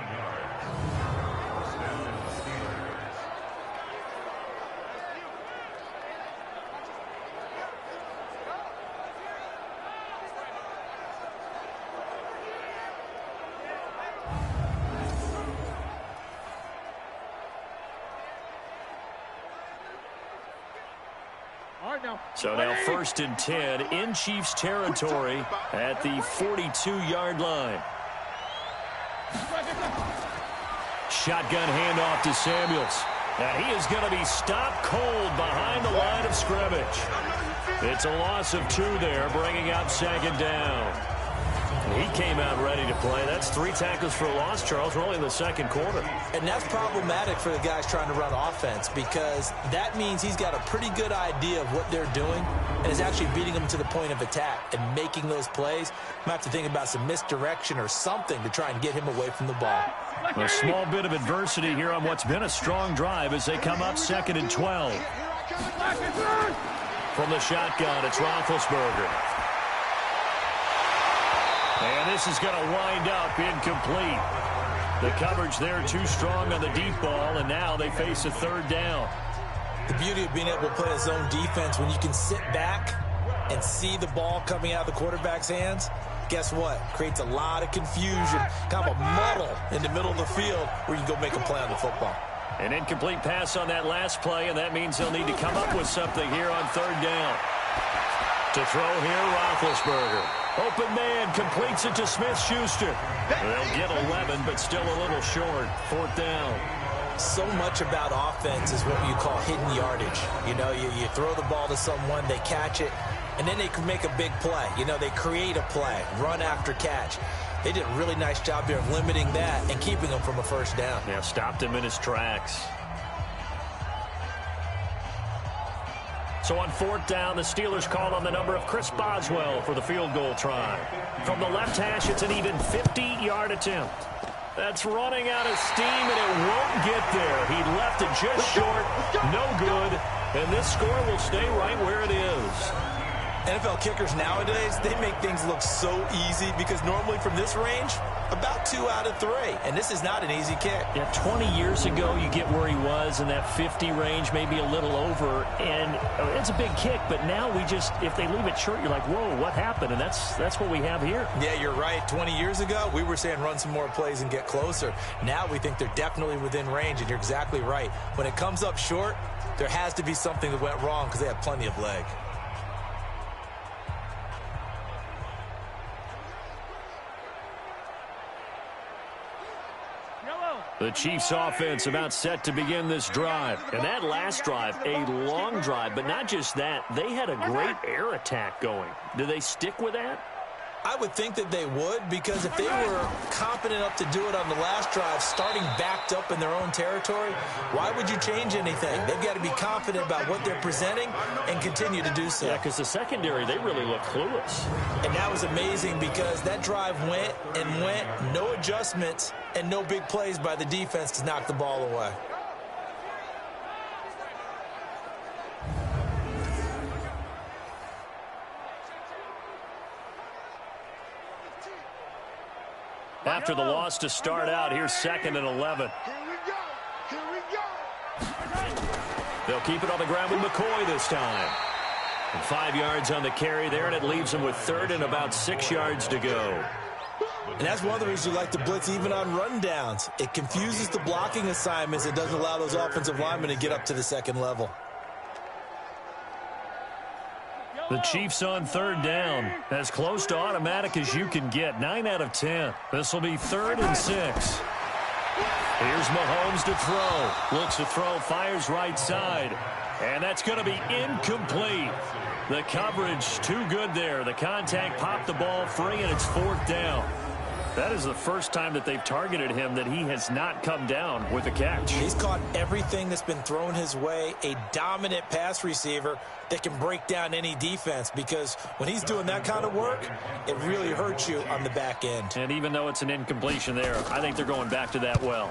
So now 1st and 10 in Chiefs territory at the 42-yard line. Shotgun handoff to Samuels. And he is going to be stopped cold behind the line of scrimmage. It's a loss of 2 there, bringing out 2nd down. He came out ready to play. That's 3 tackles for a loss, Charles. We're only in the 2nd quarter. And that's problematic for the guys trying to run offense because that means he's got a pretty good idea of what they're doing and is actually beating them to the point of attack and making those plays. Might have to think about some misdirection or something to try and get him away from the ball. A small bit of adversity here on what's been a strong drive as they come up 2nd and 12. From the shotgun, it's Roethlisberger. And this is going to wind up incomplete. The coverage there too strong on the deep ball, and now they face a 3rd down. The beauty of being able to play a zone defense when you can sit back and see the ball coming out of the quarterback's hands, guess what? Creates a lot of confusion, kind of a muddle in the middle of the field where you can go make a play on the football. An incomplete pass on that last play, and that means they'll need to come up with something here on 3rd down. To throw here, Roethlisberger. Open man completes it to Smith-Schuster. They'll get 11, but still a little short. 4th down. So much about offense is what you call hidden yardage. You know, you throw the ball to someone, they catch it, and then they can make a big play. You know, they create a play, run after catch. They did a really nice job here of limiting that and keeping him from a first down. Yeah, stopped him in his tracks. So on 4th down, the Steelers call on the number of Chris Boswell for the field goal try. From the left hash, it's an even 50-yard attempt. That's running out of steam, and it won't get there. He left it just short, no good, and this score will stay right where it is. NFL kickers nowadays, they make things look so easy because normally from this range, about 2 out of 3. And this is not an easy kick. Yeah, 20 years ago, you get where he was in that 50 range, maybe a little over. And it's a big kick, but now we just, if they leave it short, you're like, whoa, what happened? And that's what we have here. Yeah, you're right. 20 years ago, we were saying run some more plays and get closer. Now we think they're definitely within range, and you're exactly right. When it comes up short, there has to be something that went wrong because they have plenty of leg. The Chiefs offense about set to begin this drive. And that last drive, a long drive, but not just that. They had a great air attack going. Do they stick with that? I would think that they would, because if they were competent enough to do it on the last drive, starting backed up in their own territory, why would you change anything? They've got to be confident about what they're presenting and continue to do so. Yeah, because the secondary, they really look clueless. And that was amazing because that drive went and went, no adjustments and no big plays by the defense to knock the ball away. After the loss to start out, here's 2nd and 11. They'll keep it on the ground with McCoy this time. And 5 yards on the carry there, and it leaves them with 3rd and about 6 yards to go. And that's one of the reasons you like to blitz even on rundowns. It confuses the blocking assignments. It doesn't allow those offensive linemen to get up to the second level. The Chiefs on 3rd down, as close to automatic as you can get, 9 out of 10. This will be 3rd and 6. Here's Mahomes to throw. Looks to throw, fires right side. And that's going to be incomplete. The coverage too good there. The contact popped the ball free, and it's 4th down. That is the first time that they've targeted him that he has not come down with a catch. He's caught everything that's been thrown his way. A dominant pass receiver that can break down any defense, because when he's doing that kind of work, it really hurts you on the back end. And even though it's an incompletion there, I think they're going back to that well.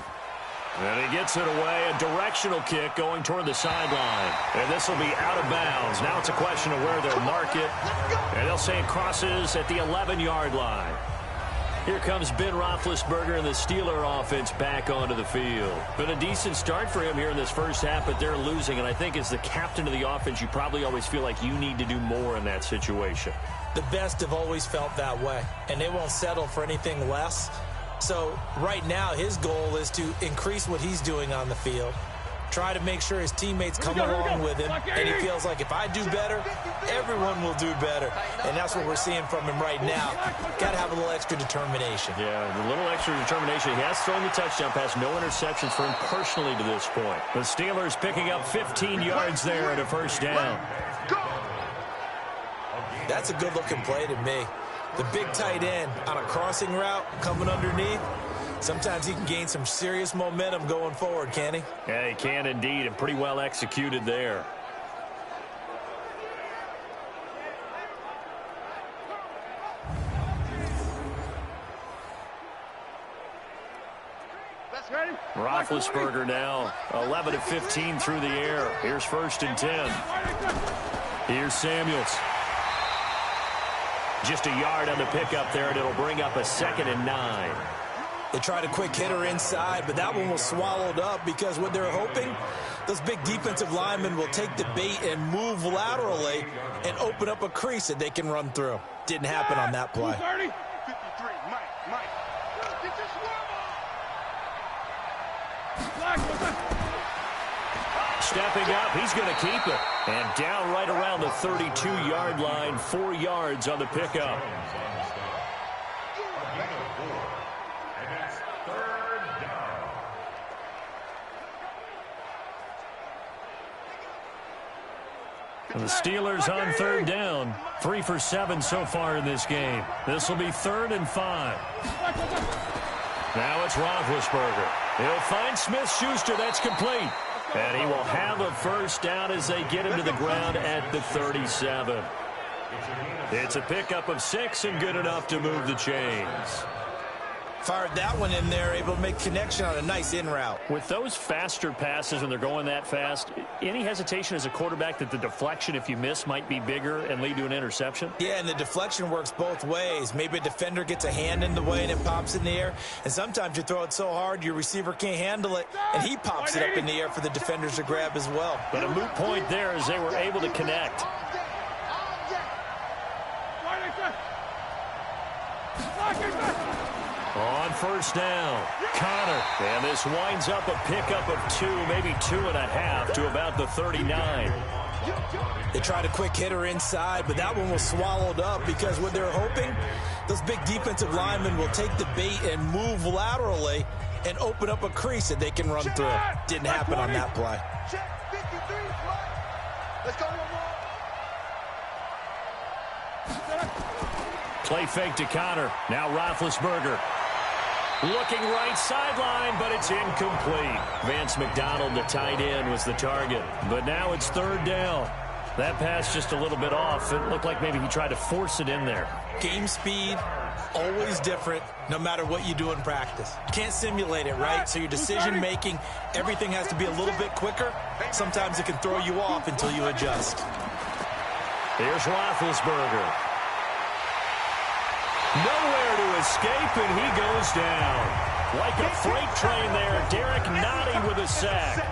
And he gets it away, a directional kick going toward the sideline. And this will be out of bounds. Now it's a question of where they'll mark it. And they'll say it crosses at the 11-yard line. Here comes Ben Roethlisberger and the Steeler offense back onto the field. Been a decent start for him here in this first half, but they're losing. And I think as the captain of the offense, you probably always feel like you need to do more in that situation. The best have always felt that way, and they won't settle for anything less. So right now his goal is to increase what he's doing on the field, try to make sure his teammates come along with him, and he feels like if I do better, everyone will do better. And that's what we're seeing from him right now. Got to have a little extra determination. Yeah, a little extra determination. He has thrown the touchdown pass, no interceptions for him personally to this point. The Steelers picking up 15 yards there at a 1st down. That's a good-looking play to me. The big tight end on a crossing route coming underneath. Sometimes he can gain some serious momentum going forward, can he? Yeah, he can indeed, and pretty well executed there. Roethlisberger now 11 of 15 through the air. Here's 1st and 10. Here's Samuels. Just a yard on the pickup there, and it'll bring up a 2nd and 9. They tried a quick hitter inside, but that one was swallowed up because what they're hoping, those big defensive linemen will take the bait and move laterally and open up a crease that they can run through. Didn't happen on that play. 53, Mike. Get your Stepping up, he's going to keep it. And down right around the 32-yard line, 4 yards on the pickup. And the Steelers on 3rd down, 3 for 7 so far in this game. This will be 3rd and 5. Now it's Roethlisberger. He'll find Smith-Schuster. That's complete. And he will have a 1st down as they get him to the ground at the 37. It's a pickup of 6 and good enough to move the chains. Fired that one in there, able to make connection on a nice in route. With those faster passes when they're going that fast, any hesitation as a quarterback that the deflection, if you miss, might be bigger and lead to an interception? Yeah, and the deflection works both ways. Maybe a defender gets a hand in the way and it pops in the air. And sometimes you throw it so hard your receiver can't handle it, and he pops it up in the air for the defenders to grab as well. But a moot point there as they were able to connect. On 1st down, Connor. And this winds up a pickup of 2, maybe 2.5 to about the 39. They tried a quick hitter inside, but that one was swallowed up because what they're hoping, those big defensive linemen will take the bait and move laterally and open up a crease that they can run through. Didn't happen on that play. Let's go one more. Play fake to Connor. Now Roethlisberger. Looking right sideline, but it's incomplete. Vance McDonald, the tight end, was the target. But now it's third down. That pass just a little bit off. It looked like maybe he tried to force it in there. Game speed, always different, no matter what you do in practice. Can't simulate it, right? So your decision-making, everything has to be a little bit quicker. Sometimes it can throw you off until you adjust. Here's Roethlisberger. Nowhere to escape, and he goes down. Like a freight train there, Derek Nottie with a sack.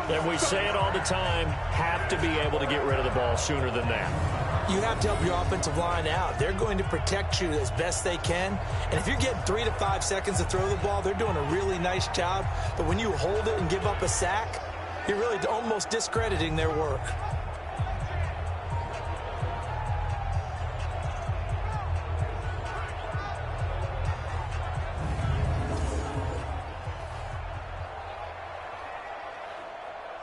And we say it all the time, have to be able to get rid of the ball sooner than that. You have to help your offensive line out. They're going to protect you as best they can. And if you're getting 3 to 5 seconds to throw the ball, they're doing a really nice job. But when you hold it and give up a sack, you're really almost discrediting their work.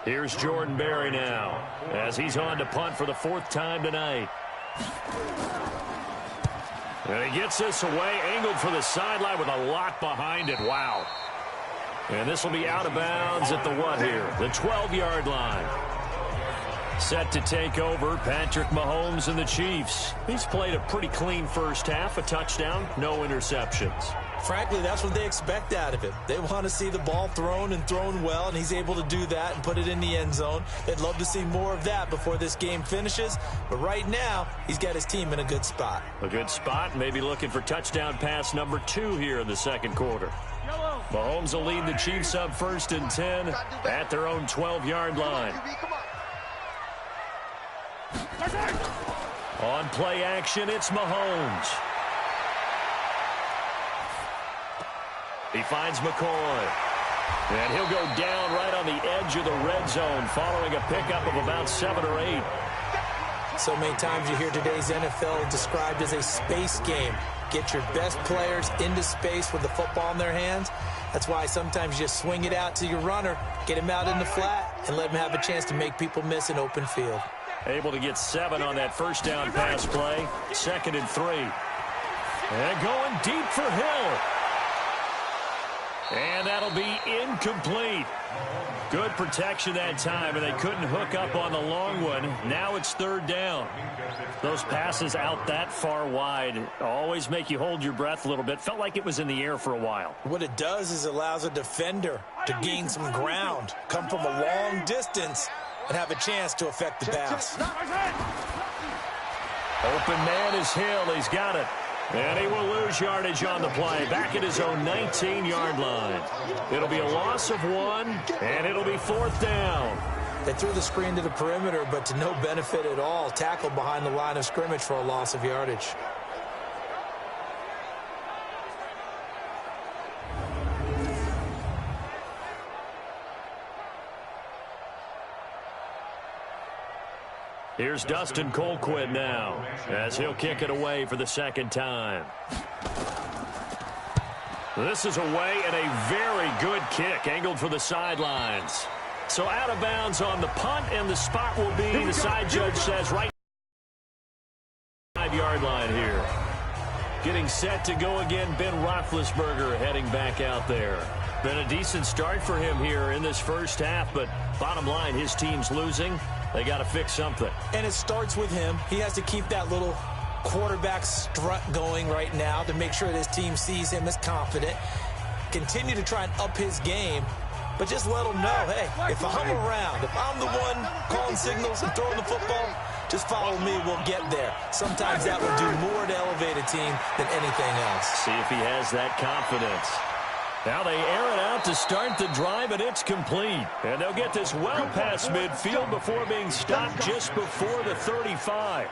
Here's Jordan Berry now, as he's on to punt for the 4th time tonight. And he gets this away, angled for the sideline with a lot behind it. Wow. And this will be out of bounds at the what here? The 12-yard line. Set to take over, Patrick Mahomes and the Chiefs. He's played a pretty clean first half, a touchdown, no interceptions. Frankly, that's what they expect out of him. They want to see the ball thrown and thrown well, and he's able to do that and put it in the end zone. They'd love to see more of that before this game finishes, but right now, he's got his team in a good spot. A good spot, maybe looking for touchdown pass number 2 here in the second quarter. Mahomes will lead the Chiefs up 1st and 10 at their own 12-yard line. On play action, it's Mahomes. He finds McCoy. And he'll go down right on the edge of the red zone following a pickup of about 7 or 8. So many times you hear today's NFL described as a space game. Get your best players into space with the football in their hands. That's why sometimes you just swing it out to your runner, get him out in the flat, and let him have a chance to make people miss an open field. Able to get 7 on that first down pass play. 2nd and 3. And going deep for Hill. And that'll be incomplete. Good protection that time, and they couldn't hook up on the long one. Now it's 3rd down. Those passes out that far wide always make you hold your breath a little bit. Felt like it was in the air for a while. What it does is it allows a defender to gain some ground, come from a long distance, and have a chance to affect the pass. Open man is Hill. He's got it. And he will lose yardage on the play. Back at his own 19-yard line. It'll be a loss of 1, and it'll be 4th down. They threw the screen to the perimeter, but to no benefit at all. Tackled behind the line of scrimmage for a loss of yardage. Here's Dustin Colquitt now, as he'll kick it away for the 2nd time. This is away, and a very good kick, angled for the sidelines. So out of bounds on the punt, and the spot will be, the side judge says, right 5-yard line here. Getting set to go again, Ben Roethlisberger heading back out there. Been a decent start for him here in this first half, but bottom line, his team's losing. They got to fix something. And it starts with him. He has to keep that little quarterback strut going right now to make sure that his team sees him as confident. Continue to try and up his game, but just let him know, hey, if I'm around, if I'm the one calling signals and throwing the football, just follow me, we'll get there. Sometimes that will do more to elevate a team than anything else. See if he has that confidence. Now they air it out to start the drive, and it's complete. And they'll get this well past midfield before being stopped just before the 35.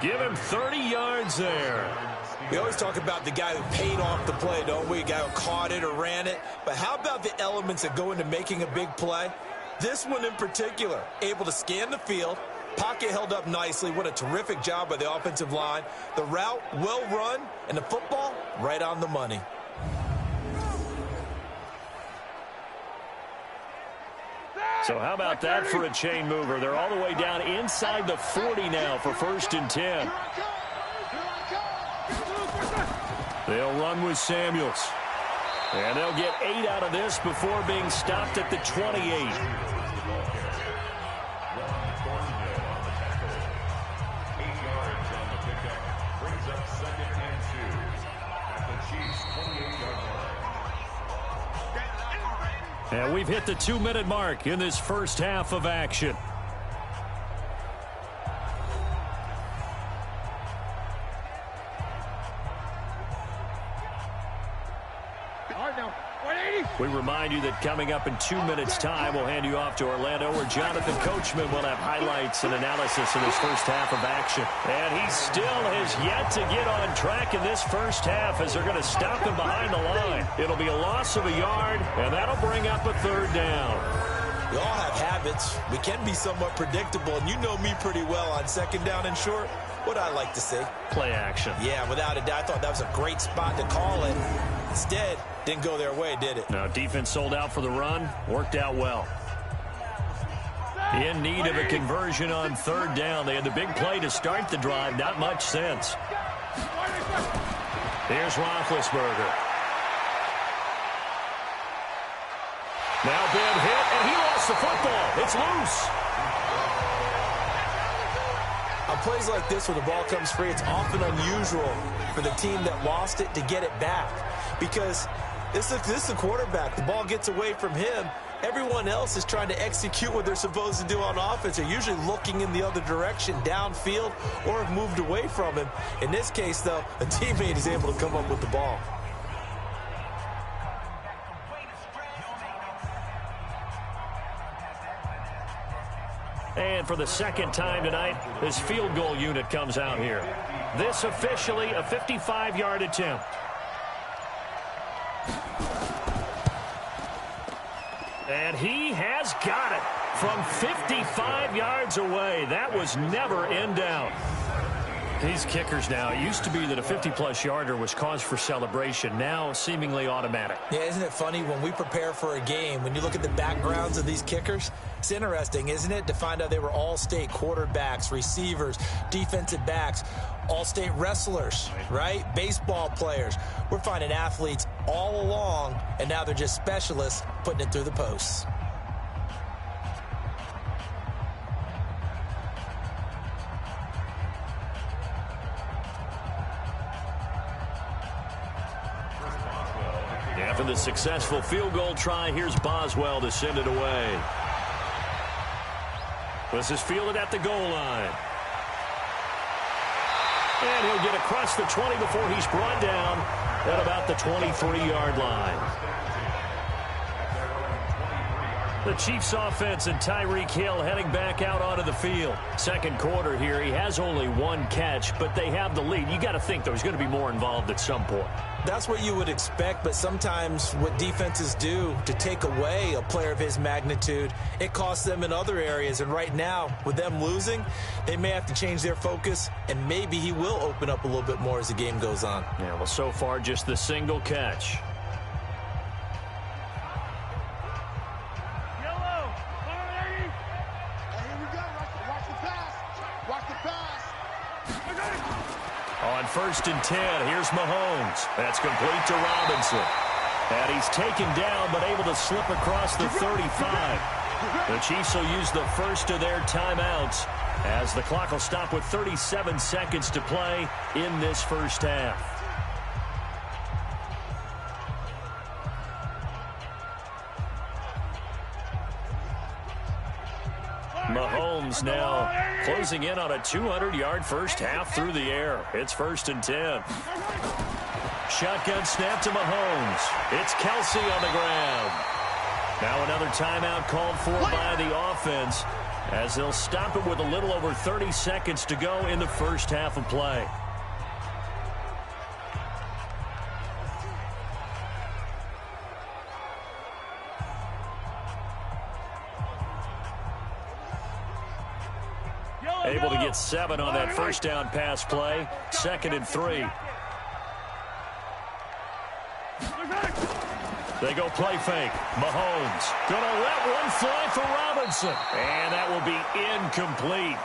Give him 30 yards there. We always talk about the guy who paid off the play, don't we? A guy who caught it or ran it. But how about the elements that go into making a big play? This one in particular, able to scan the field, Pocket held up nicely. What a terrific job by the offensive line. The route, well run, and the football, right on the money. So how about that for a chain mover? They're all the way down inside the 40 now for 1st and 10. They'll run with Samuels. And they'll get 8 out of this before being stopped at the 28. 8 yards on the pickup. Brings up 2nd and 2 at the Chiefs' 28-yard line. And we've hit the 2-minute mark in this first half of action. We remind you that coming up in 2 minutes' time, we'll hand you off to Orlando, where Jonathan Coachman will have highlights and analysis in this first half of action. And he still has yet to get on track in this first half as they're going to stop him behind the line. It'll be a loss of a yard, and that'll bring up a 3rd down. We all have habits. We can be somewhat predictable, and you know me pretty well on 2nd down and short. What I like to say? Play action. Yeah, without a doubt. I thought that was a great spot to call it. Instead, didn't go their way, did it? Now, defense sold out for the run. Worked out well. In need of a conversion on 3rd down. They had the big play to start the drive. Not much sense. Here's Roethlisberger. Now big hit, and he lost the football. It's loose. On plays like this where the ball comes free, it's often unusual for the team that lost it to get it back. Because this is the quarterback. The ball gets away from him. Everyone else is trying to execute what they're supposed to do on offense. They're usually looking in the other direction, downfield, or have moved away from him. In this case, though, a teammate is able to come up with the ball. And for the 2nd time tonight, this field goal unit comes out here. This officially a 55-yard attempt. And he has got it from 55 yards away. That was never in doubt. These kickers now, it used to be that a 50-plus yarder was cause for celebration. Now seemingly automatic. Yeah, isn't it funny when we prepare for a game, when you look at the backgrounds of these kickers, it's interesting, isn't it, to find out they were all-state quarterbacks, receivers, defensive backs, all-state wrestlers, right? Baseball players. We're finding athletes all along, and now they're just specialists putting it through the posts. After the successful field goal try, here's Boswell to send it away. This is fielded at the goal line. And he'll get across the 20 before he's brought down at about the 23-yard line. The Chiefs offense and Tyreek Hill heading back out onto the field. 2nd quarter here. He has only 1 catch, but they have the lead. You got to think, though, he's going to be more involved at some point. That's what you would expect, but sometimes what defenses do to take away a player of his magnitude, it costs them in other areas. And right now, with them losing, they may have to change their focus, and maybe he will open up a little bit more as the game goes on. Yeah, well, so far, just the single catch. On 1st and 10, here's Mahomes. That's complete to Robinson. And he's taken down, but able to slip across the 35. The Chiefs will use the first of their timeouts as the clock will stop with 37 seconds to play in this first half. Mahomes now closing in on a 200-yard first half through the air. It's 1st and 10. Shotgun snap to Mahomes. It's Kelsey on the ground. Now another timeout called for by the offense as they'll stop it with a little over 30 seconds to go in the first half of play. Able to get 7 on that first down pass play. 2nd and 3. They go play fake. Mahomes going to let one fly for Robinson. And that will be incomplete.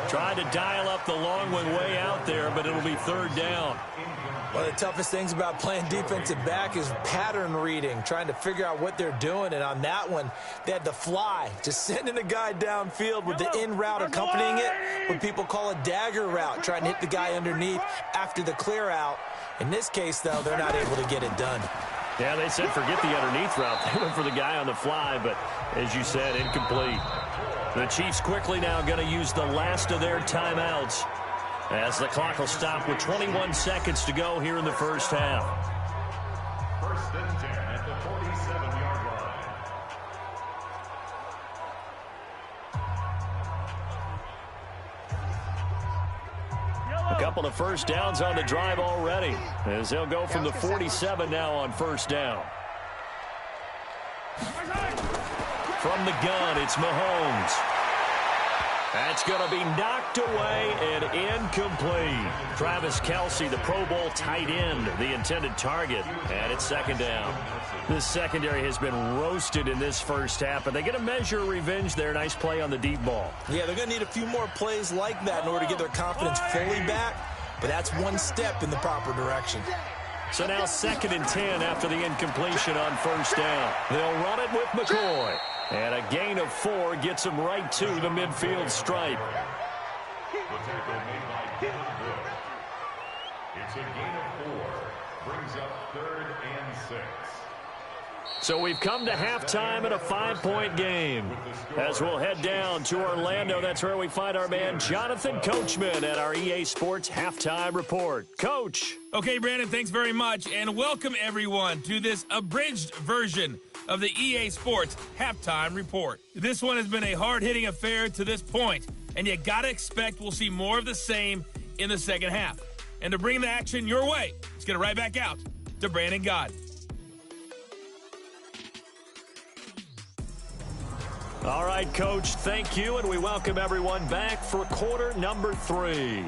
Tried to dial up the long one way out there, but it'll be 3rd down. One of the toughest things about playing defensive back is pattern reading, trying to figure out what they're doing. And on that one, they had the fly, just sending a guy downfield with the in route accompanying it, what people call a dagger route, trying to hit the guy underneath after the clear out. In this case, though, they're not able to get it done. Yeah, they said forget the underneath route. They went for the guy on the fly, but as you said, incomplete. The Chiefs quickly now going to use the last of their timeouts as the clock will stop with 21 seconds to go here in the first half. 1st and 10 at the 47-yard line. A couple of first downs on the drive already as they'll go from the 47 now on 1st down. From the gun, it's Mahomes. That's going to be knocked away and incomplete. Travis Kelce, the Pro Bowl tight end, the intended target, and it's 2nd down. This secondary has been roasted in this first half, but they get a measure of revenge there. Nice play on the deep ball. Yeah, they're going to need a few more plays like that in order to get their confidence fully back, but that's one step in the proper direction. So now 2nd and 10 after the incompletion on 1st down. They'll run it with McCoy. And a gain of 4 gets him right to the midfield stripe. The tackle made by Kevin Good. It's a gain of 4. Brings up 3rd and 6. So we've come to halftime in a 5-point game. As we'll head down to Orlando, that's where we find our man Jonathan Coachman at our EA Sports Halftime Report. Coach. Okay, Brandon, thanks very much. And welcome, everyone, to this abridged version of the EA Sports Halftime Report. This one has been a hard-hitting affair to this point, and you got to expect we'll see more of the same in the second half. And to bring the action your way, let's get it right back out to Brandon Gaudin. All right, Coach, thank you, and we welcome everyone back for quarter number 3.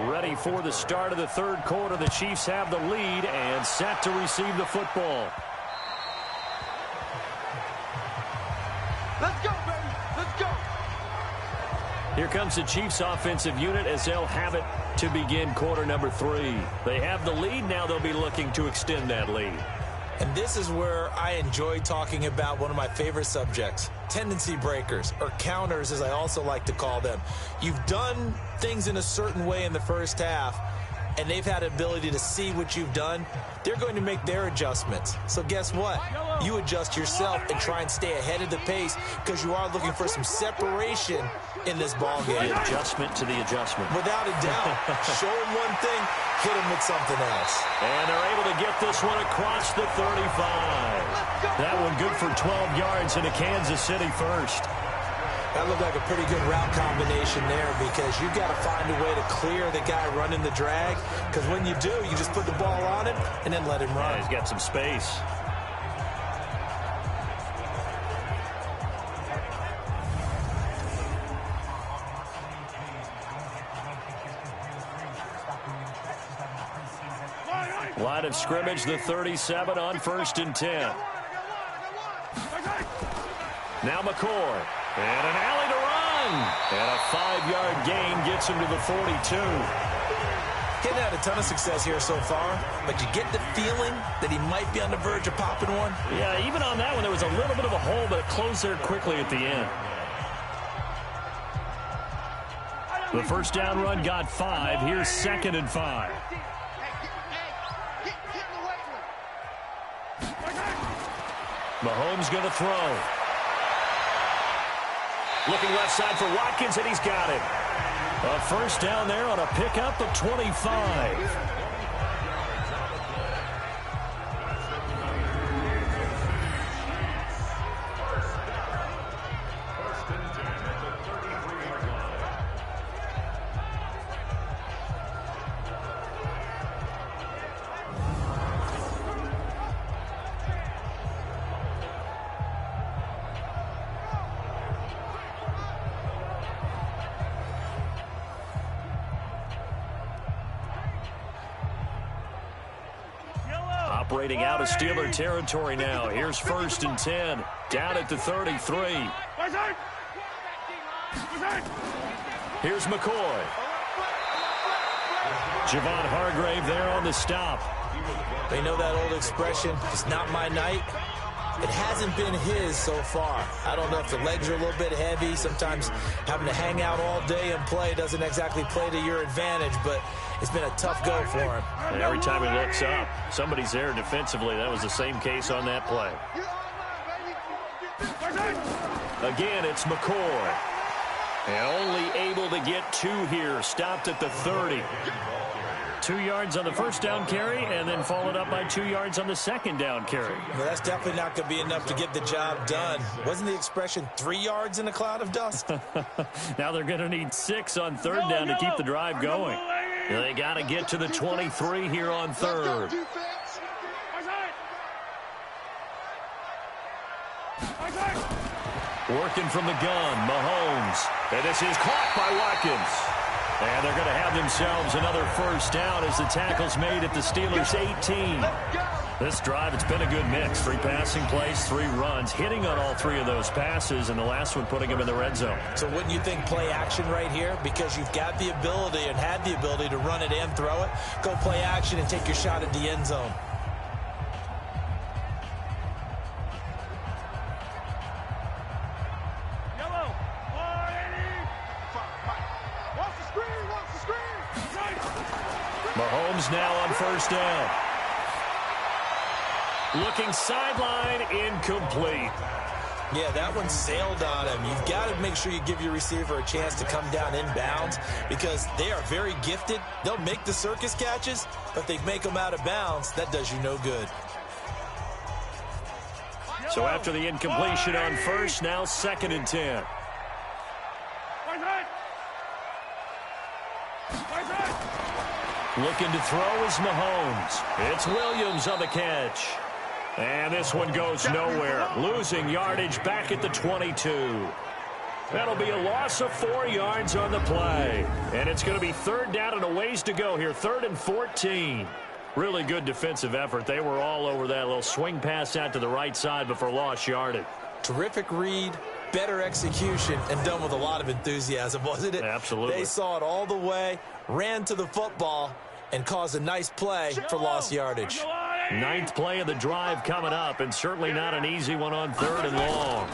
Ready for the start of the 3rd quarter. The Chiefs have the lead and set to receive the football. Let's go, baby. Let's go. Here comes the Chiefs offensive unit as they'll have it to begin quarter number 3. They have the lead. Now they'll be looking to extend that lead. And this is where I enjoy talking about one of my favorite subjects, tendency breakers, or counters as I also like to call them. You've done things in a certain way in the first half, and they've had an ability to see what you've done. They're going to make their adjustments. So guess what? You adjust yourself and try and stay ahead of the pace because you are looking for some separation in this ball game. The adjustment to the adjustment. Without a doubt. Show them one thing, hit them with something else. And they're able to get this one across the 35. That one good for 12 yards into Kansas City first. That looked like a pretty good route combination there because you've got to find a way to clear the guy running the drag because when you do, you just put the ball on him and then let him run. Yeah, he's got some space. Line of scrimmage, the 37 on 1st and 10. Now McCoy. And an alley to run. And a 5-yard gain gets him to the 42. He's had a ton of success here so far, but you get the feeling that he might be on the verge of popping one. Yeah, even on that one, there was a little bit of a hole, but it closed there quickly at the end. The first down run got 5. Here's 2nd and 5. Mahomes going to throw. Looking left side for Watkins, and he's got it. A first down there on a pickup of 25. operating out of Steeler territory now. Here's 1st and 10. Down at the 33. Here's McCoy. Javon Hargrave there on the stop. They know that old expression, it's not my night. It hasn't been his so far. I don't know if the legs are a little bit heavy. Sometimes having to hang out all day and play doesn't exactly play to your advantage, but it's been a tough go for him. And every time he looks up, somebody's there defensively. That was the same case on that play. Again, it's McCoy. And only able to get 2 here. Stopped at the 30. 2 yards on the first down carry, and then followed up by 2 yards on the second down carry. Well, that's definitely not going to be enough to get the job done. Wasn't the expression 3 yards in a cloud of dust? Now they're going to need 6 on 3rd down to keep the drive going. They got to get to the 23 here on 3rd. Working from the gun, Mahomes. And this is caught by Watkins. And they're going to have themselves another first down as the tackle's made at the Steelers' 18. This drive, it's been a good mix. 3 passing plays, 3 runs, hitting on all 3 of those passes, and the last one putting them in the red zone. So wouldn't you think play action right here? Because you've got the ability and had the ability to run it and throw it. Go play action and take your shot at the end zone. Mahomes now on first down. Looking sideline, incomplete. Yeah, that one sailed on him. You've got to make sure you give your receiver a chance to come down inbounds because they are very gifted. They'll make the circus catches, but they make them out of bounds. That does you no good. So after the incompletion on first, now 2nd and 10. Looking to throw is Mahomes. It's Williams on the catch. And this one goes nowhere. Losing yardage back at the 22. That'll be a loss of 4 yards on the play. And it's going to be 3rd down and a ways to go here. 3rd and 14. Really good defensive effort. They were all over that little swing pass out to the right side before lost yardage. Terrific read, better execution, and done with a lot of enthusiasm, wasn't it? Absolutely. They saw it all the way, ran to the football, and caused a nice play for lost yardage. 9th play of the drive coming up, and certainly not an easy one on 3rd and long.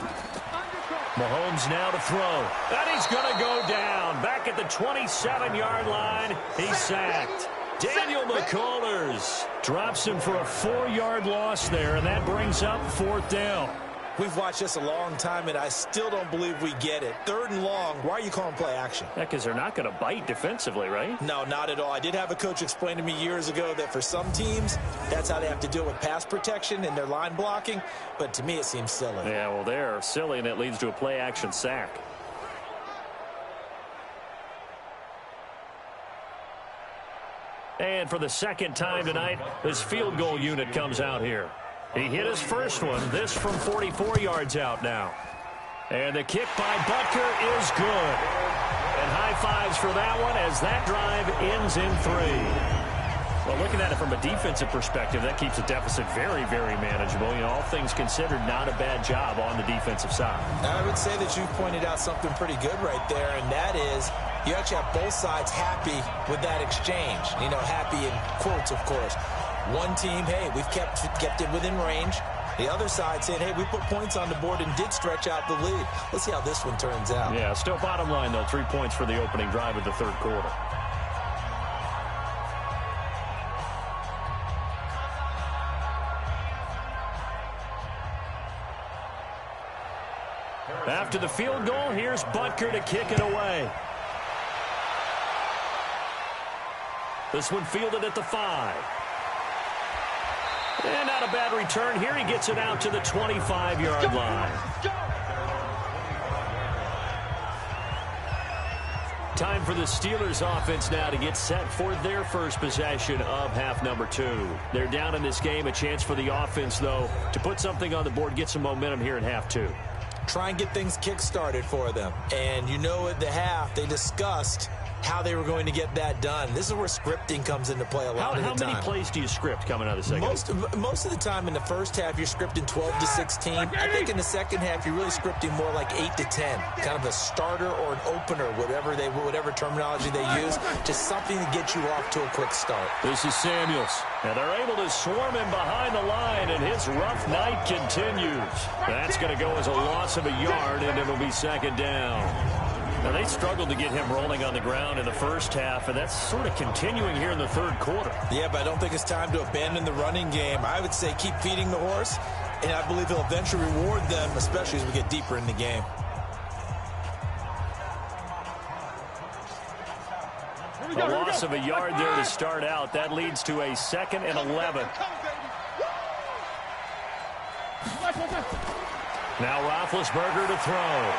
Mahomes now to throw. And he's going to go down. Back at the 27-yard line, he's sacked. Daniel McCullers drops him for a 4-yard loss there, and that brings up 4th down. We've watched this a long time, and I still don't believe we get it. 3rd and long, why are you calling play action? Yeah, because they're not going to bite defensively, right? No, not at all. I did have a coach explain to me years ago that for some teams, that's how they have to deal with pass protection and their line blocking. But to me, it seems silly. Yeah, well, they're silly, and it leads to a play action sack. And for the 2nd time tonight, this field goal unit comes out here. He hit his first one, this from 44 yards out now. And the kick by Butker is good. And high fives for that one as that drive ends in 3. Well, looking at it from a defensive perspective, that keeps the deficit very, very manageable. You know, all things considered, not a bad job on the defensive side. I would say that you've pointed out something pretty good right there, and that is you actually have both sides happy with that exchange. You know, happy in quotes, of course. One team, hey, we've kept it within range. The other side saying, hey, we put points on the board and did stretch out the lead. Let's see how this one turns out. Yeah, still bottom line, though, 3 points for the opening drive of the 3rd quarter. After the field goal, here's Butker to kick it away. This one fielded at the 5. And not a bad return here. He gets it out to the 25-yard line. Time for the Steelers offense now to get set for their first possession of half number 2. They're down in this game. A chance for the offense, though, to put something on the board, get some momentum here in half 2. Try and get things kick-started for them. And you know at the half they discussed how they were going to get that done. This is where scripting comes into play a lot of the time. How many plays do you script coming out of the second? Most of the time in the first half, you're scripting 12 to 16. I think in the second half, you're really scripting more like 8 to 10. Kind of a starter or an opener, whatever terminology they use. Just something to get you off to a quick start. This is Samuels. And they're able to swarm him behind the line, and his rough night continues. That's going to go as a loss of a yard, and it'll be second down. Now, they struggled to get him rolling on the ground in the first half, and that's sort of continuing here in the third quarter. Yeah, but I don't think it's time to abandon the running game. I would say keep feeding the horse, and I believe he'll eventually reward them, especially as we get deeper in the game. A loss of a yard there to start out. That leads to a 2nd and 11. Now Roethlisberger to throw.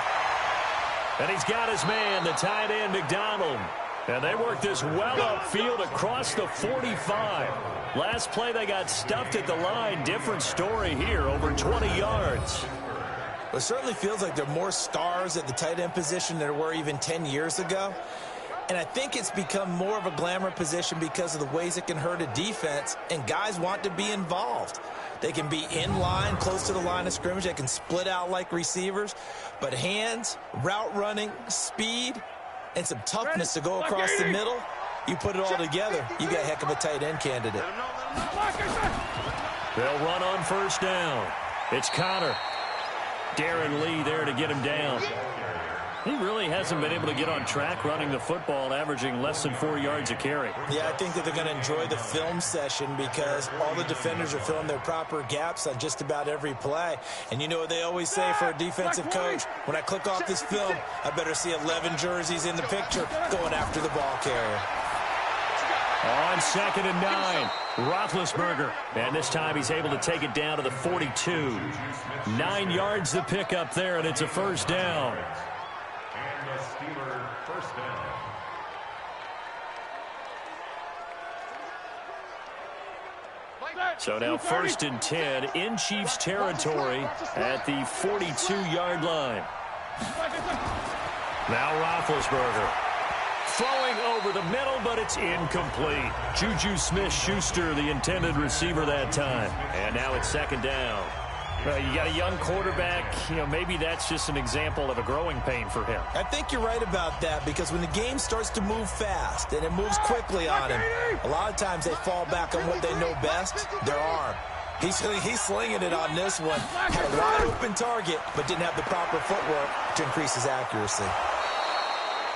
And he's got his man, the tight end, McDonald. And they work this well upfield across the 45. Last play, they got stuffed at the line. Different story here, over 20 yards. It certainly feels like there are more stars at the tight end position than there were even 10 years ago. And I think it's become more of a glamour position because of the ways it can hurt a defense, and guys want to be involved. They can be in line, close to the line of scrimmage. They can split out like receivers. But hands, route running, speed, and some toughness to go across the middle, you put it all together, you got a heck of a tight end candidate. They'll run on first down. It's Connor. Darren Lee there to get him down. He really hasn't been able to get on track running the football, averaging less than 4 yards a carry. Yeah, I think that they're going to enjoy the film session because all the defenders are filling their proper gaps on just about every play. And you know what they always say for a defensive coach? When I click off this film, I better see 11 jerseys in the picture going after the ball carrier. On 2nd and 9, Roethlisberger. And this time he's able to take it down to the 42. 9 yards to pick up there, and it's a first down. First down. So now 1st and 10 in Chiefs territory at the 42-yard line. Now Roethlisberger throwing over the middle, but it's incomplete. Juju Smith-Schuster, the intended receiver that time. And now it's 2nd down. You got a young quarterback, maybe that's just an example of a growing pain for him. I think you're right about that because when the game starts to move fast and it moves quickly on him, a lot of times they fall back on what they know best, their arm. He's slinging it on this one. Had a wide open target, but didn't have the proper footwork to increase his accuracy.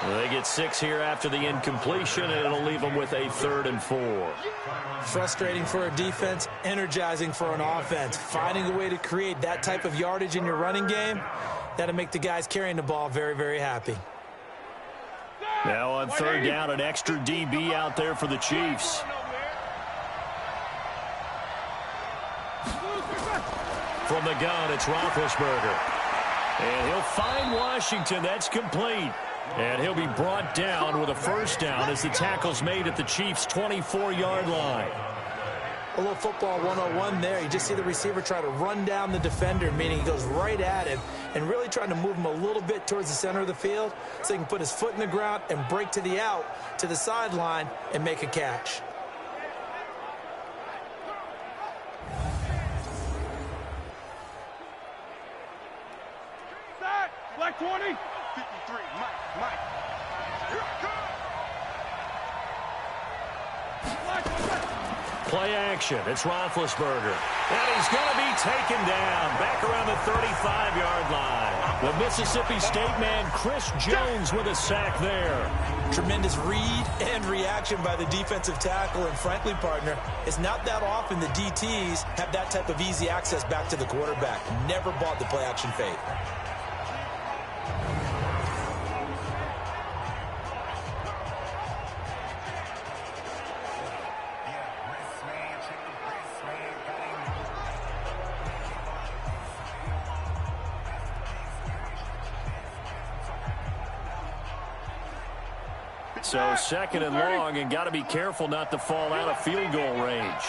They get 6 here after the incompletion, and it'll leave them with a 3rd and 4. Frustrating for a defense, energizing for an offense. Finding a way to create that type of yardage in your running game, that'll make the guys carrying the ball very, very happy. Now on 3rd down, an extra DB out there for the Chiefs. From the gun, it's Roethlisberger. And he'll find Washington. That's complete. And he'll be brought down with a first down as the tackle's made at the Chiefs' 24-yard line. A little football 101 there. You just see the receiver try to run down the defender, meaning he goes right at him and really trying to move him a little bit towards the center of the field so he can put his foot in the ground and break to the out, to the sideline, and make a catch. Black 20. 53, Mike. Play action. It's Roethlisberger. And he's going to be taken down back around the 35-yard line. The Mississippi State man, Chris Jones, with a sack there. Tremendous read and reaction by the defensive tackle. And frankly, partner, it's not that often the DTs have that type of easy access back to the quarterback. Never bought the play action fake. So 2nd and long, and got to be careful not to fall out of field goal range.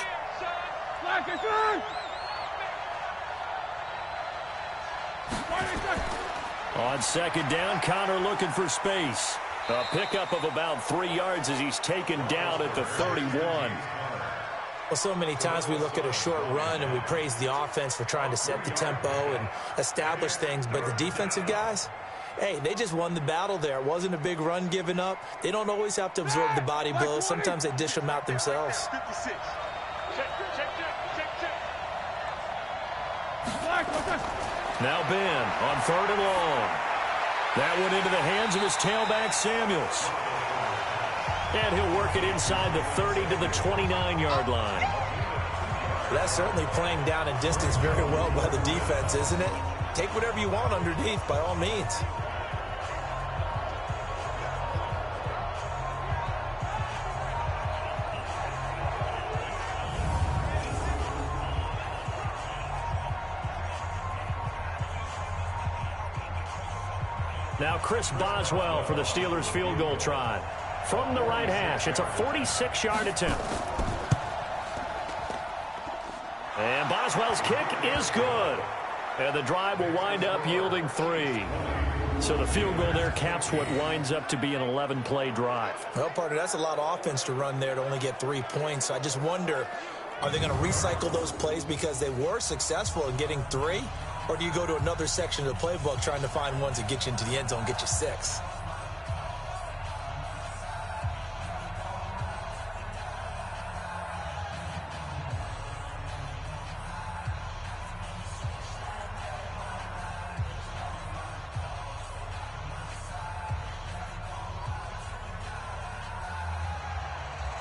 On 2nd down, Connor looking for space. A pickup of about 3 yards as he's taken down at the 31. Well, so many times we look at a short run and we praise the offense for trying to set the tempo and establish things, but the defensive guys, hey, they just won the battle there. It wasn't a big run given up. They don't always have to absorb the body blows. Sometimes they dish them out themselves. Now Ben on 3rd and long. That went into the hands of his tailback, Samuels. And he'll work it inside the 30 to the 29-yard line. That's certainly playing down in distance very well by the defense, isn't it? Take whatever you want underneath, by all means. Now Chris Boswell for the Steelers field goal try. From the right hash, it's a 46-yard attempt. And Boswell's kick is good. And the drive will wind up yielding 3. So the field goal there caps what winds up to be an 11-play drive. Well, partner, that's a lot of offense to run there to only get 3 points. I just wonder, are they going to recycle those plays because they were successful in getting 3? Or do you go to another section of the playbook trying to find ones that get you into the end zone, get you 6?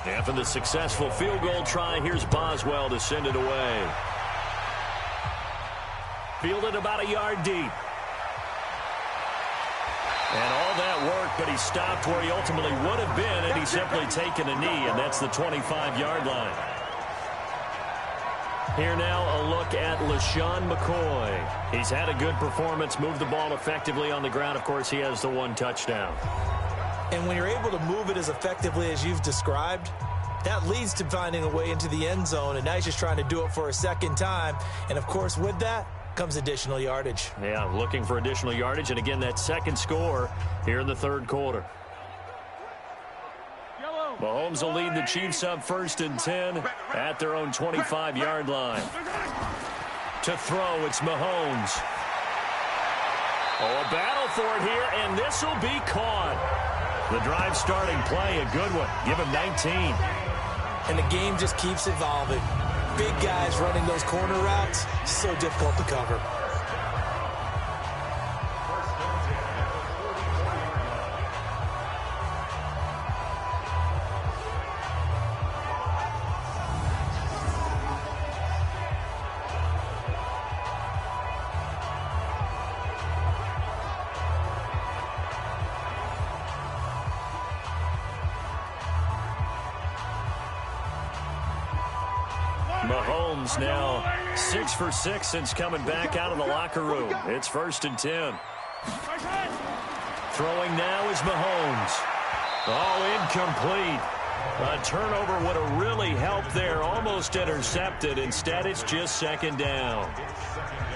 After the successful field goal try, here's Boswell to send it away. Fielded about a yard deep. And all that work, but he stopped where he ultimately would have been, and he's simply taken a knee, and that's the 25-yard line. Here now a look at LaShawn McCoy. He's had a good performance, moved the ball effectively on the ground. Of course, he has the 1 touchdown. And when you're able to move it as effectively as you've described, that leads to finding a way into the end zone, and now he's just trying to do it for a second time. And, of course, with that comes additional yardage. Yeah, looking for additional yardage, and again, that second score here in the 3rd quarter. Mahomes will lead the Chiefs up 1st and 10 at their own 25-yard line. To throw, it's Mahomes. Oh, a battle for it here, and this will be caught. The drive starting play, a good one. Give him 19. And the game just keeps evolving. Big guys running those corner routes, so difficult to cover. Mahomes now 6 for 6 since coming back out of the locker room. It's 1st and 10. Throwing now is Mahomes. Oh, incomplete. A turnover would have really helped there. Almost intercepted. Instead, it's just 2nd down.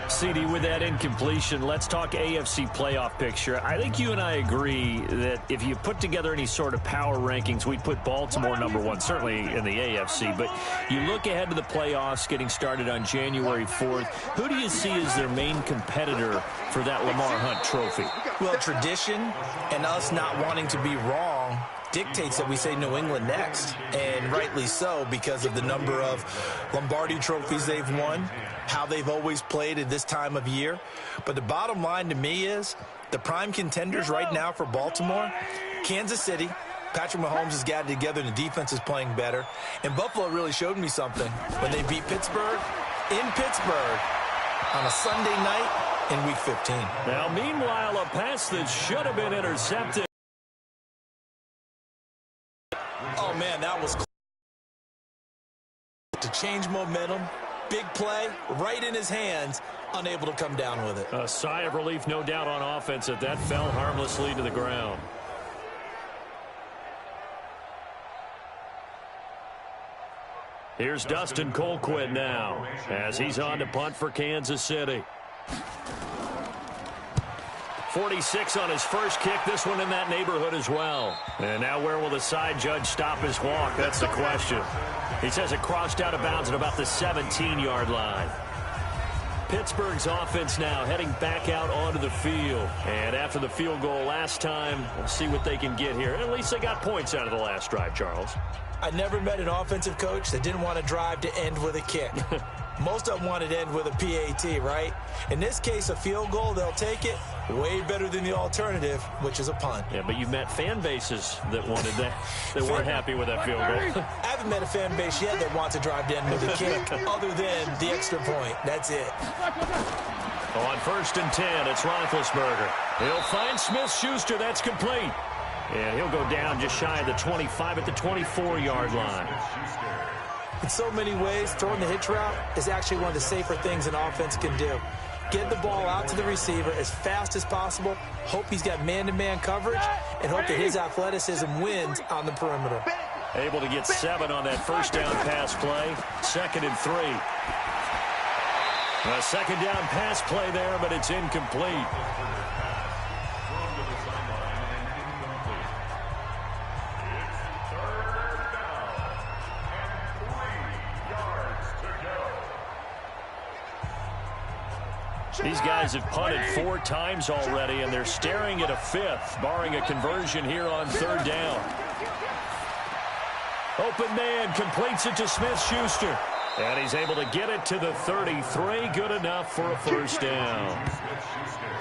CD, with that incompletion, let's talk AFC playoff picture. I think you and I agree that if you put together any sort of power rankings, we'd put Baltimore #1, certainly in the AFC. But you look ahead to the playoffs getting started on January 4th. Who do you see as their main competitor for that Lamar Hunt trophy? Well, tradition and us not wanting to be wrong dictates that we say New England next, and rightly so because of the number of Lombardi trophies they've won, how they've always played at this time of year. But the bottom line to me is the prime contenders right now for Baltimore, Kansas City. Patrick Mahomes has got it together and the defense is playing better. And Buffalo really showed me something when they beat Pittsburgh in Pittsburgh on a Sunday night in Week 15. Now, meanwhile, a pass that should have been intercepted. Oh, man, that was to change momentum. Big play, right in his hands, unable to come down with it. A sigh of relief, no doubt, on offense that fell harmlessly to the ground. Here's Dustin Colquitt now as he's on to punt for Kansas City. 46 on his first kick. This one in that neighborhood as well. And now where will the side judge stop his walk? That's the question. He says it crossed out of bounds at about the 17-yard line. Pittsburgh's offense now heading back out onto the field. And after the field goal last time, we'll see what they can get here. At least they got points out of the last drive, Charles. I never met an offensive coach that didn't want to drive to end with a kick. Most of them wanted to end with a PAT, right? In this case, a field goal, they'll take it. Way better than the alternative, which is a punt. Yeah, but you've met fan bases that wanted that. They weren't happy with that field goal. I haven't met a fan base yet that wants to drive to end with a kick other than the extra point. That's it. On 1st and 10, it's Roethlisberger. He'll find Smith-Schuster. That's complete. And he'll go down just shy of the 25 at the 24-yard line. In so many ways, throwing the hitch route is actually one of the safer things an offense can do. Get the ball out to the receiver as fast as possible, hope he's got man-to-man coverage, and hope that his athleticism wins on the perimeter. Able to get 7 on that first down pass play. 2nd and 3. A second down pass play there, but it's incomplete. These guys have punted 4 times already, and they're staring at a 5th, barring a conversion here on 3rd down. Open man completes it to Smith-Schuster. And he's able to get it to the 33. Good enough for a first down.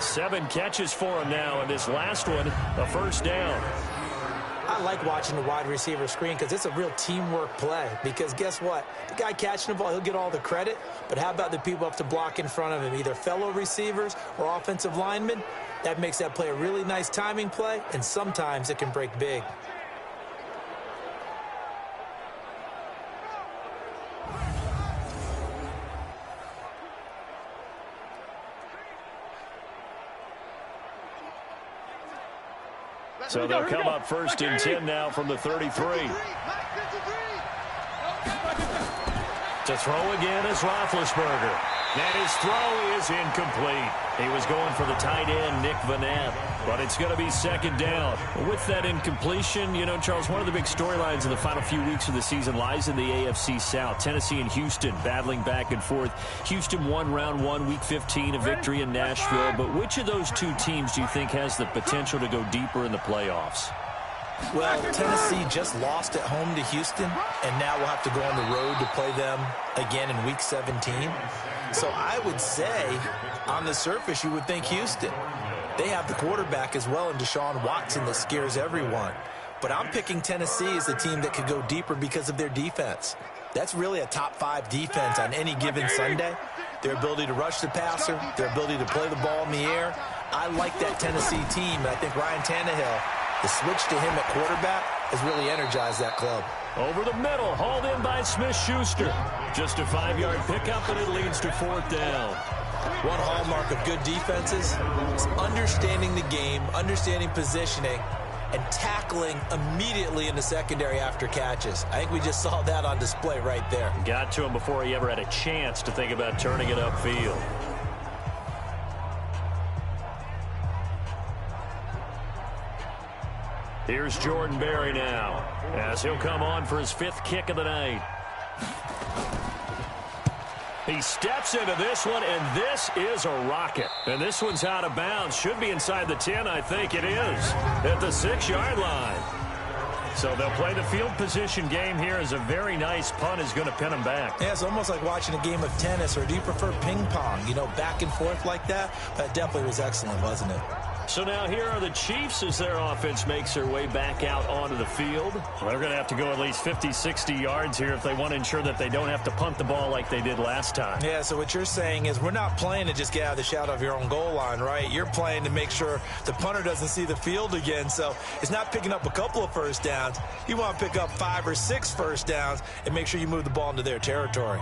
7 catches for him now, and this last one, a first down. I like watching the wide receiver screen because it's a real teamwork play. Because guess what? The guy catching the ball, he'll get all the credit. But how about the people up to block in front of him, either fellow receivers or offensive linemen? That makes that play a really nice timing play, and sometimes it can break big. So they'll come up 1st and 10 now from the 33. To throw again is Roethlisberger. And his throw is incomplete. He was going for the tight end, Nick Vanette. But it's going to be 2nd down. With that incompletion, you know, Charles, one of the big storylines in the final few weeks of the season lies in the AFC South. Tennessee and Houston battling back and forth. Houston won round 1, week 15, a victory in Nashville. But which of those 2 teams do you think has the potential to go deeper in the playoffs? Well, Tennessee just lost at home to Houston, and now we'll have to go on the road to play them again in week 17. So I would say, on the surface, you would think Houston. They have the quarterback as well in Deshaun Watson that scares everyone. But I'm picking Tennessee as the team that could go deeper because of their defense. That's really a top 5 defense on any given Sunday. Their ability to rush the passer, their ability to play the ball in the air. I like that Tennessee team, and I think Ryan Tannehill, the switch to him at quarterback, has really energized that club. Over the middle, hauled in by Smith-Schuster. Just a 5-yard pickup, and it leads to 4th down. One hallmark of good defenses is understanding the game, understanding positioning, and tackling immediately in the secondary after catches. I think we just saw that on display right there. Got to him before he ever had a chance to think about turning it upfield. Here's Jordan Berry now, as he'll come on for his 5th kick of the night. He steps into this one, and this is a rocket. And this one's out of bounds. Should be inside the 10, I think it is, at the 6-yard line. So they'll play the field position game here as a very nice punt is going to pin them back. Yeah, it's almost like watching a game of tennis, or do you prefer ping pong? You know, back and forth like that? That definitely was excellent, wasn't it? So now here are the Chiefs as their offense makes their way back out onto the field. Well, they're going to have to go at least 50, 60 yards here if they want to ensure that they don't have to punt the ball like they did last time. Yeah, so what you're saying is we're not playing to just get out of the shadow of your own goal line, right? You're playing to make sure the punter doesn't see the field again. So it's not picking up a couple of first downs. You want to pick up 5 or 6 first downs and make sure you move the ball into their territory.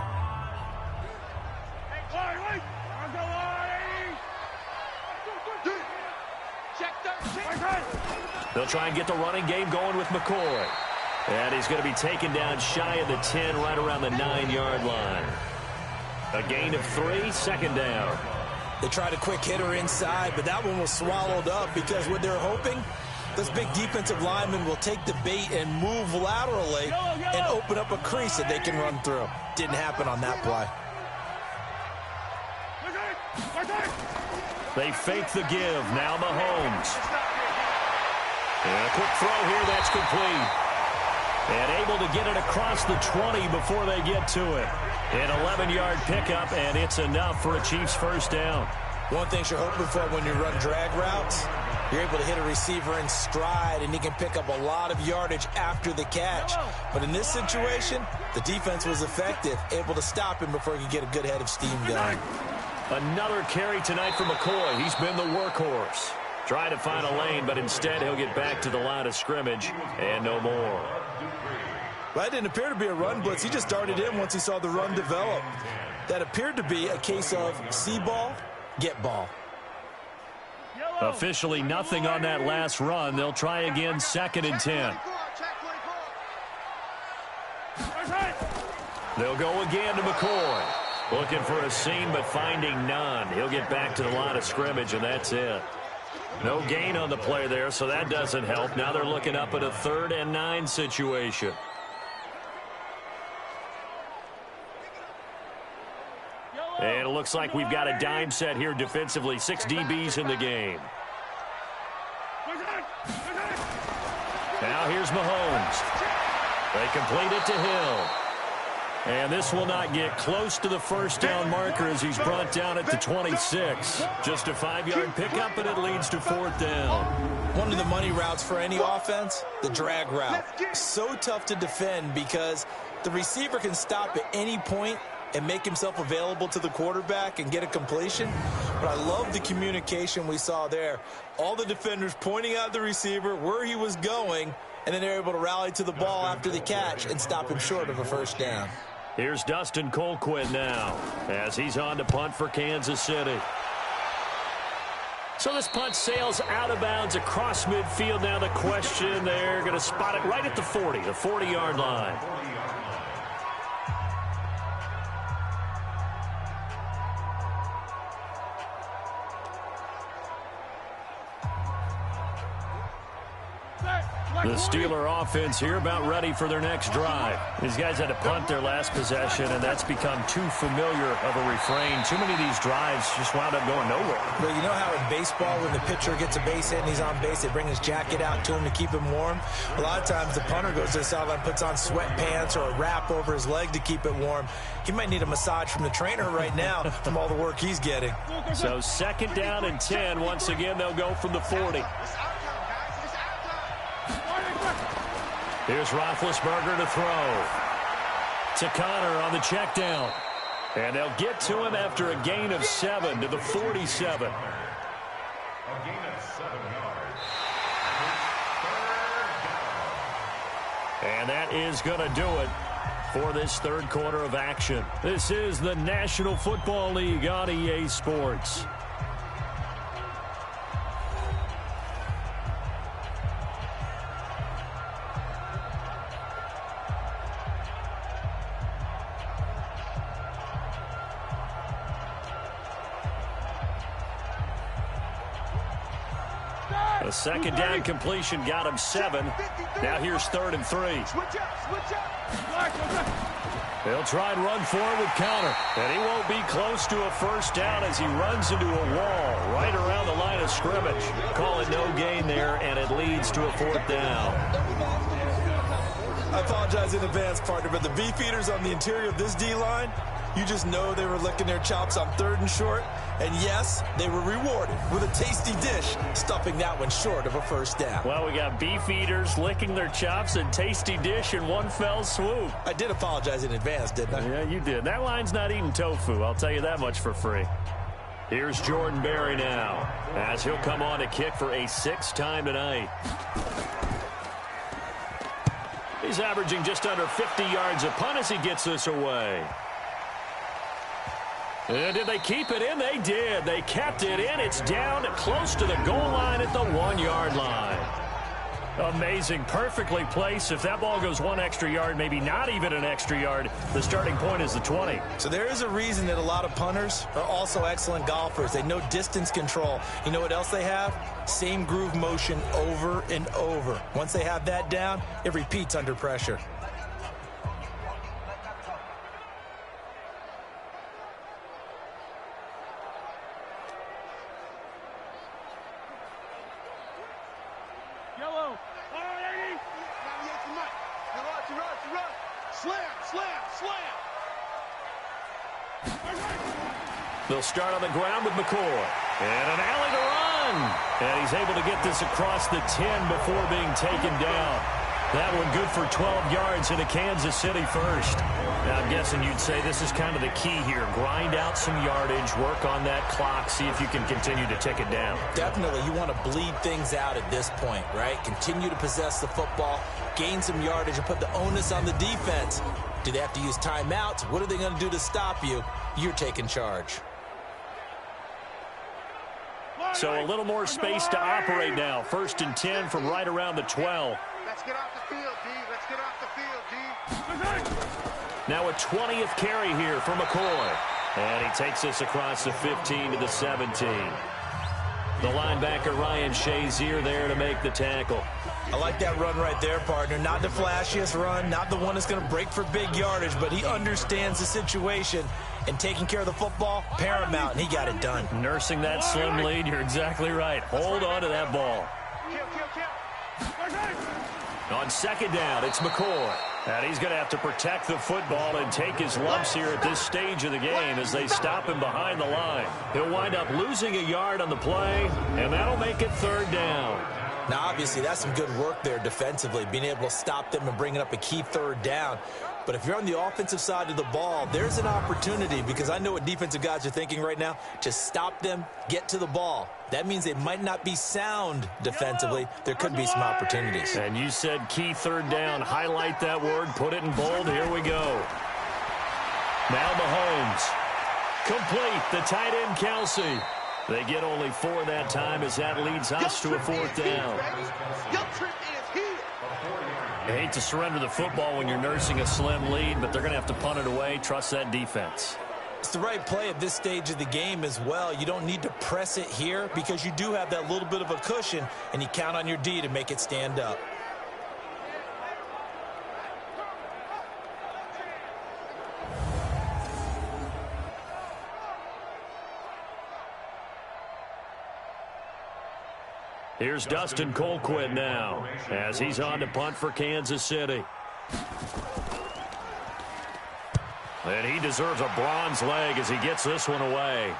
They'll try and get the running game going with McCoy. And he's going to be taken down shy of the 10, right around the 9-yard line. A gain of 3, 2nd down. They tried a quick hitter inside, but that one was swallowed up because what they're hoping, this big defensive lineman will take the bait and move laterally and open up a crease that they can run through. Didn't happen on that play. They fake the give. Now Mahomes. And a quick throw here. That's complete. And able to get it across the 20 before they get to it. An 11-yard pickup, and it's enough for a Chiefs first down. One thing you're hoping for when you run drag routes, you're able to hit a receiver in stride, and he can pick up a lot of yardage after the catch. But in this situation, the defense was effective, able to stop him before he could get a good head of steam going. Another carry tonight for McCoy. He's been the workhorse. Trying to find a lane, but instead he'll get back to the line of scrimmage and no more. Well, that didn't appear to be a run blitz. He just darted in once he saw the run develop. That appeared to be a case of see ball, get ball. Officially nothing on that last run. They'll try again, 2nd and 10. They'll go again to McCoy. Looking for a seam, but finding none. He'll get back to the line of scrimmage, and that's it. No gain on the play there, so that doesn't help. Now they're looking up at a 3rd and 9 situation. And it looks like we've got a dime set here defensively. 6 DBs in the game. Now here's Mahomes. They complete it to Hill. And this will not get close to the first down marker as he's brought down at the 26. Just a 5-yard pickup, and it leads to 4th down. One of the money routes for any offense, the drag route. So tough to defend because the receiver can stop at any point and make himself available to the quarterback and get a completion. But I love the communication we saw there. All the defenders pointing out the receiver, where he was going, and then they're able to rally to the ball after the catch and stop him short of a first down. Here's Dustin Colquitt now as he's on to punt for Kansas City. So this punt sails out of bounds across midfield. Now the question, they're going to spot it right at the 40, the 40-yard line. The Steeler offense here about ready for their next drive. These guys had to punt their last possession, and that's become too familiar of a refrain. Too many of these drives just wound up going nowhere. But you know how in baseball, when the pitcher gets a base hit and he's on base, they bring his jacket out to him to keep him warm? A lot of times the punter goes to the sideline, puts on sweatpants or a wrap over his leg to keep it warm. He might need a massage from the trainer right now from all the work he's getting. So 2nd down and 10. Once again, they'll go from the 40. Here's Roethlisberger to throw. To Connor on the check down. And they'll get to him after a gain of 7 to the 47. A gain of 7 yards. And that is going to do it for this 3rd quarter of action. This is the National Football League on EA Sports. A 2nd down completion got him 7. Now here's 3rd and 3. They'll try and run forward with Connor. And he won't be close to a first down as he runs into a wall right around the line of scrimmage. Call it no gain there, and it leads to a 4th down. I apologize in advance, partner, but the beefeaters on the interior of this D-line, you just know they were licking their chops on 3rd and short. And yes, they were rewarded with a tasty dish, stuffing that one short of a first down. Well, we got beef eaters licking their chops and tasty dish in one fell swoop. I did apologize in advance, didn't I? Yeah, you did. That line's not eating tofu, I'll tell you that much for free. Here's Jordan Berry now, as he'll come on to kick for a 6th time tonight. He's averaging just under 50 yards a punt as he gets this away. And did they keep it in? They did. They kept it in. It's down close to the goal line at the 1-yard line. Amazing. Perfectly placed. If that ball goes 1 extra yard, maybe not even an extra yard, the starting point is the 20. So there is a reason that a lot of punters are also excellent golfers. They know distance control. You know what else they have? Same groove motion over and over. Once they have that down, it repeats under pressure. They'll start on the ground with McCoy. And an alley to run. And he's able to get this across the 10 before being taken down. That one good for 12 yards into Kansas City first. Now, I'm guessing you'd say this is kind of the key here. Grind out some yardage, work on that clock, see if you can continue to tick it down. Definitely. You want to bleed things out at this point, right? Continue to possess the football, gain some yardage, and put the onus on the defense. Do they have to use timeouts? What are they going to do to stop you? You're taking charge. So a little more space to operate now. 1st and 10 from right around the 12. Let's get off the field, D. Let's get off the field, D. Now a 20th carry here for McCoy. And he takes this across the 15 to the 17. The linebacker Ryan Shazier there to make the tackle. I like that run right there, partner. Not the flashiest run, not the one that's going to break for big yardage, but he understands the situation, and taking care of the football, paramount, and he got it done. Nursing that slim lead, you're exactly right. Hold on to that ball. On 2nd down, it's McCoy. And he's going to have to protect the football and take his lumps here at this stage of the game as they stop him behind the line. He'll wind up losing a yard on the play, and that'll make it 3rd down. Now, obviously, that's some good work there defensively, being able to stop them and bringing up a key 3rd down. But if you're on the offensive side of the ball, there's an opportunity, because I know what defensive guys are thinking right now, to stop them, get to the ball. That means they might not be sound defensively. There could be some opportunities. And you said key 3rd down. Highlight that word. Put it in bold. Here we go. Now Mahomes. Complete. The tight end, Kelsey. They get only 4 that time as that leads us to a 4th down. I hate to surrender the football when you're nursing a slim lead, but they're going to have to punt it away. Trust that defense. It's the right play at this stage of the game as well. You don't need to press it here because you do have that little bit of a cushion, and you count on your D to make it stand up. Here's Dustin Colquitt now as he's on to punt for Kansas City. And he deserves a bronze leg as he gets this one away.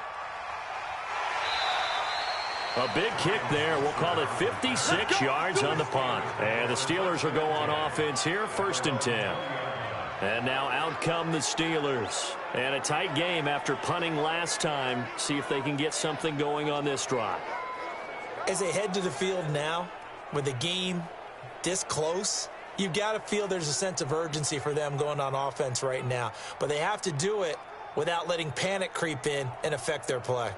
A big kick there. We'll call it 56 yards on the punt. And the Steelers will go on offense here, 1st and 10. And now out come the Steelers. And a tight game after punting last time. See if they can get something going on this drive. As they head to the field now, with the game this close, you've got to feel there's a sense of urgency for them going on offense right now. But they have to do it without letting panic creep in and affect their play.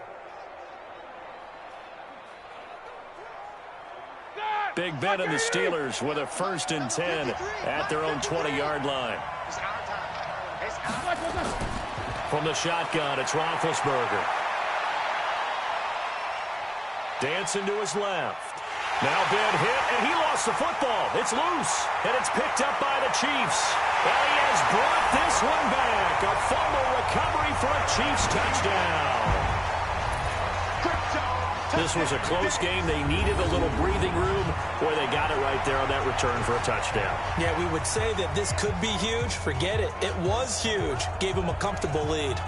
Big Ben and the Steelers with a 1st and 10 at their own 20-yard line. From the shotgun, it's Roethlisberger. Dancing to his left. Now Ben hit, and he lost the football. It's loose, and it's picked up by the Chiefs. And he has brought this one back. A fumble recovery for a Chiefs touchdown. This was a close game. They needed a little breathing room. Boy, they got it right there on that return for a touchdown. Yeah, we would say that this could be huge. Forget it. It was huge. Gave him a comfortable lead.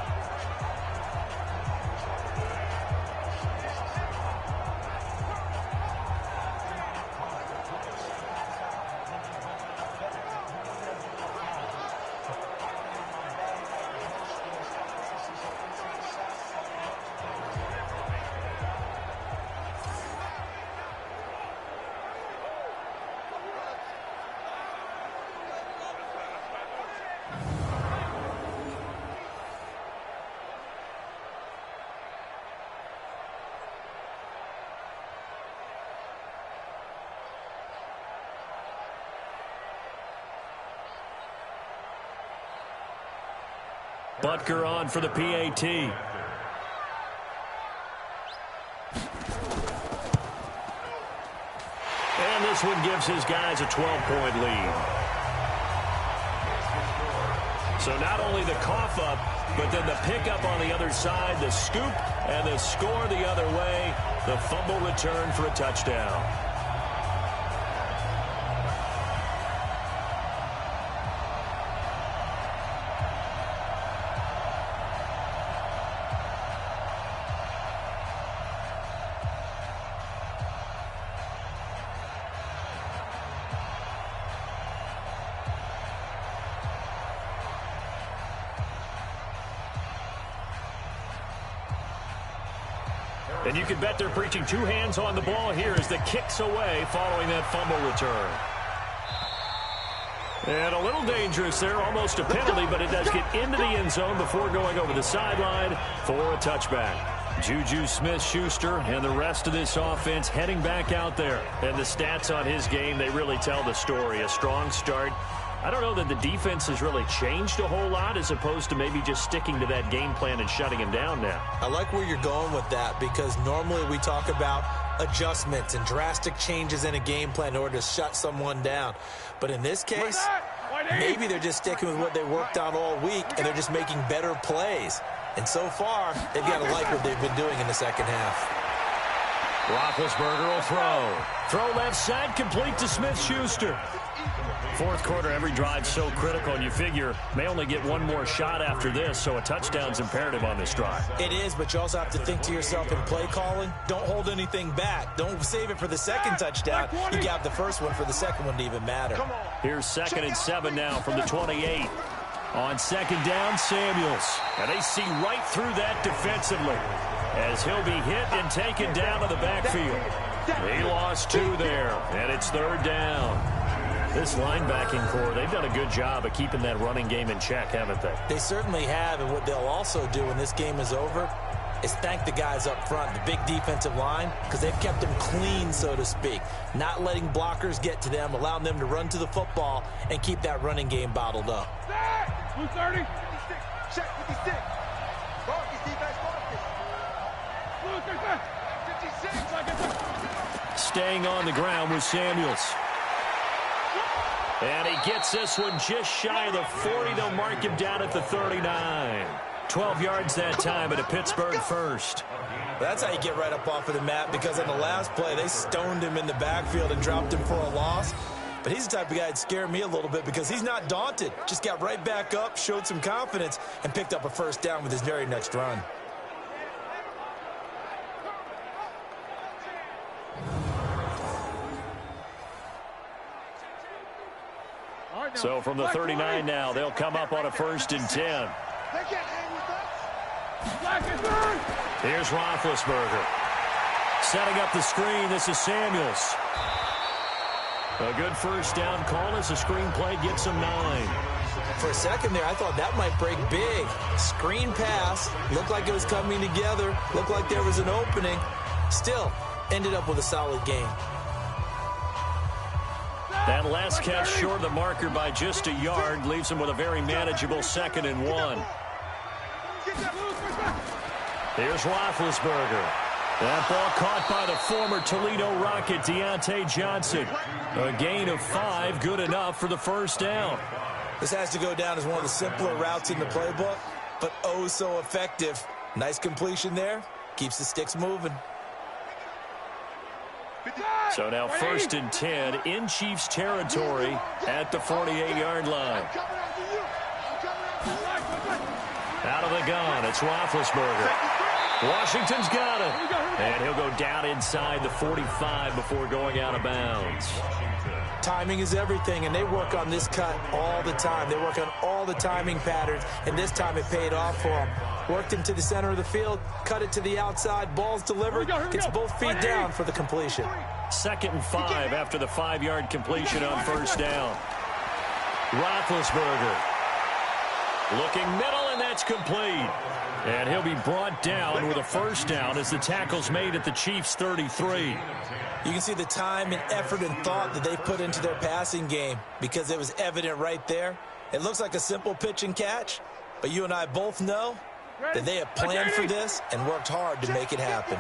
Butker on for the PAT. And this one gives his guys a 12-point lead. So not only the cough up, but then the pickup on the other side, the scoop, and the score the other way. The fumble return for a touchdown. And you can bet they're preaching two hands on the ball here as the kick's away following that fumble return. And a little dangerous there, almost a penalty, but it does get into the end zone before going over the sideline for a touchback. Juju Smith-Schuster and the rest of this offense heading back out there. And the stats on his game, they really tell the story. A strong start. I don't know that the defense has really changed a whole lot as opposed to maybe just sticking to that game plan and shutting him down now. I like where you're going with that because normally we talk about adjustments and drastic changes in a game plan in order to shut someone down. But in this case, maybe they're just sticking with what they worked out all week and they're just making better plays. And so far, they've got to like what they've been doing in the second half. Roethlisberger will throw. Throw left side, complete to Smith-Schuster. Fourth quarter, every drive so critical, and you figure may only get one more shot after this, so a touchdown's imperative on this drive. It is, but you also have to think to yourself in play calling, don't hold anything back. Don't save it for the second touchdown. You got the first one for the second one to even matter. Here's 2nd and 7 now from the 28. On second down, Samuels. And they see right through that defensively as he'll be hit and taken down to the backfield. He lost 2 there, and it's 3rd down. This linebacking core, they've done a good job of keeping that running game in check, haven't they? They certainly have, and what they'll also do when this game is over is thank the guys up front, the big defensive line, because they've kept them clean, so to speak. Not letting blockers get to them, allowing them to run to the football and keep that running game bottled up. 230. Check 56. Marcus, defense, Marcus. 56. Staying on the ground with Samuels. And he gets this one just shy of the 40. They'll mark him down at the 39. 12 yards that time at a Pittsburgh first. That's how you get right up off of the mat, because on the last play, they stoned him in the backfield and dropped him for a loss. But he's the type of guy that scared me a little bit because he's not daunted. Just got right back up, showed some confidence, and picked up a first down with his very next run. So from the 39 now, they'll come up on a 1st and 10. Here's Roethlisberger. Setting up the screen, this is Samuels. A good first down call as the screenplay gets him 9. For a second there, I thought that might break big. Screen pass, looked like it was coming together, looked like there was an opening. Still, ended up with a solid game. That last catch short of the marker by just a yard leaves him with a very manageable 2nd and 1. Here's Roethlisberger. That ball caught by the former Toledo Rocket, Deontay Johnson. A gain of 5, good enough for the first down. This has to go down as one of the simpler routes in the playbook, but oh so effective. Nice completion there. Keeps the sticks moving. So now 1st and 10 in Chiefs territory at the 48-yard line. Out of the gun, it's Roethlisberger. Washington's got it. And he'll go down inside the 45 before going out of bounds. Timing is everything, and they work on this cut all the time. They work on all the timing patterns, and this time it paid off for them. Worked him to the center of the field, cut it to the outside, ball's delivered, gets both feet down for the completion. 2nd and 5 after the 5-yard completion on first down. Roethlisberger looking middle, and that's complete. And he'll be brought down with a first down as the tackle's made at the Chiefs' 33. You can see the time and effort and thought that they put into their passing game because it was evident right there. It looks like a simple pitch and catch, But you and I both know that they have planned for this and worked hard to make it happen.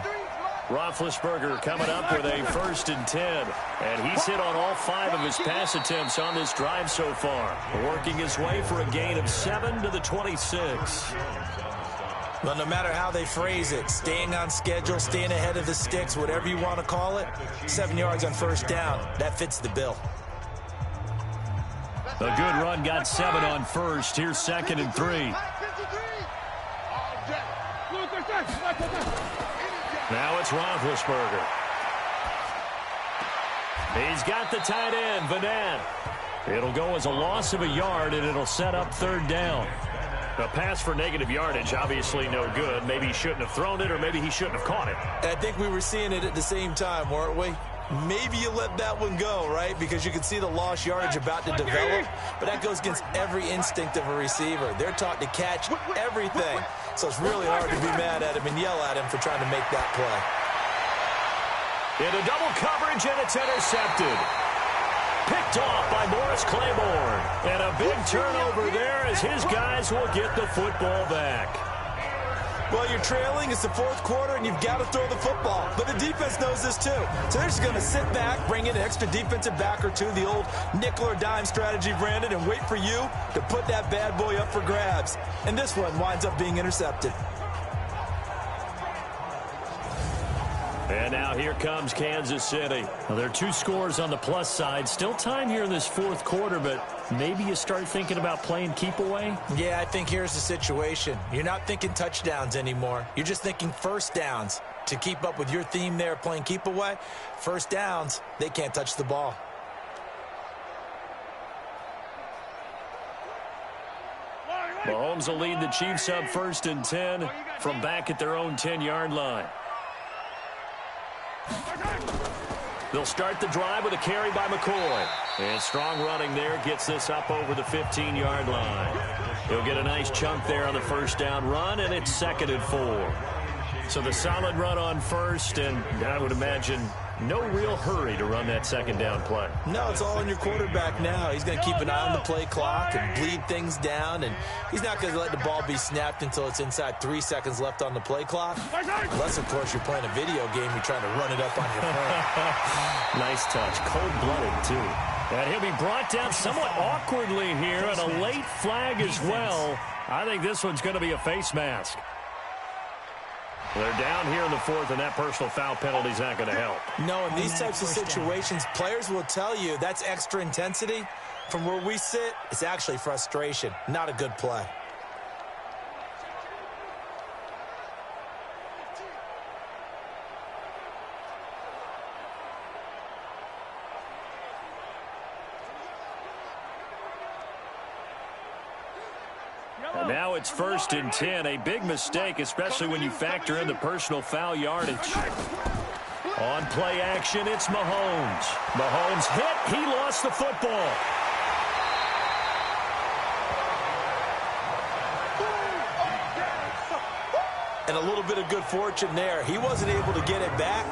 Roethlisberger coming up with a 1st and 10. And he's hit on all 5 of his pass attempts on this drive so far. Working his way for a gain of 7 to the 26. Well, no matter how they phrase it, staying on schedule, staying ahead of the sticks, whatever you want to call it, 7 yards on 1st down, that fits the bill. A good run got 7 on 1st. Here's 2nd and 3. Now it's Roethlisberger. He's got the tight end, Vanette. It'll go as a loss of a yard, and it'll set up 3rd down. A pass for negative yardage, obviously no good. Maybe he shouldn't have thrown it, or maybe he shouldn't have caught it. I think we were seeing it at the same time, weren't we? Maybe you let that one go, right? Because you can see the lost yardage about to develop. But that goes against every instinct of a receiver. They're taught to catch everything. So it's really hard to be mad at him and yell at him for trying to make that play. Into double coverage, and it's intercepted. Picked off by Morris Claiborne. And a big turnover there as his guys will get the football back. Well, you're trailing. It's the 4th quarter, and you've got to throw the football. But the defense knows this, too. So they're just going to sit back, bring in an extra defensive back or two, the old nickel or dime strategy, Brandon, and wait for you to put that bad boy up for grabs. And this one winds up being intercepted. And now here comes Kansas City. Well, there are 2 scores on the plus side. Still time here in this 4th quarter, but maybe you start thinking about playing keep away? Yeah, I think here's the situation. You're not thinking touchdowns anymore. You're just thinking 1st downs. To keep up with your theme there, playing keep away, 1st downs, they can't touch the ball. Mahomes will lead the Chiefs up 1st and 10 from back at their own 10-yard line. They'll start the drive with a carry by McCoy. And strong running there gets this up over the 15-yard line. He'll get a nice chunk there on the 1st down run, and it's 2nd and 4. So the solid run on 1st, and I would imagine no real hurry to run that 2nd down play. No, it's all on your quarterback now. He's going to keep an eye on the play clock and bleed things down, and he's not going to let the ball be snapped until it's inside 3 seconds left on the play clock. Unless, of course, you're playing a video game, you're trying to run it up on your phone. Nice touch. Cold-blooded, too. And he'll be brought down somewhat awkwardly here, and a late flag as well. I think this one's going to be a face mask. They're down here in the 4th, and that personal foul penalty is not going to help. No, in these types of situations, players will tell you that's extra intensity. From where we sit, it's actually frustration, not a good play. And now it's 1st and 10. A big mistake, especially when you factor in the personal foul yardage. On play action, it's Mahomes. Mahomes hit. He lost the football. And a little bit of good fortune there. He wasn't able to get it back,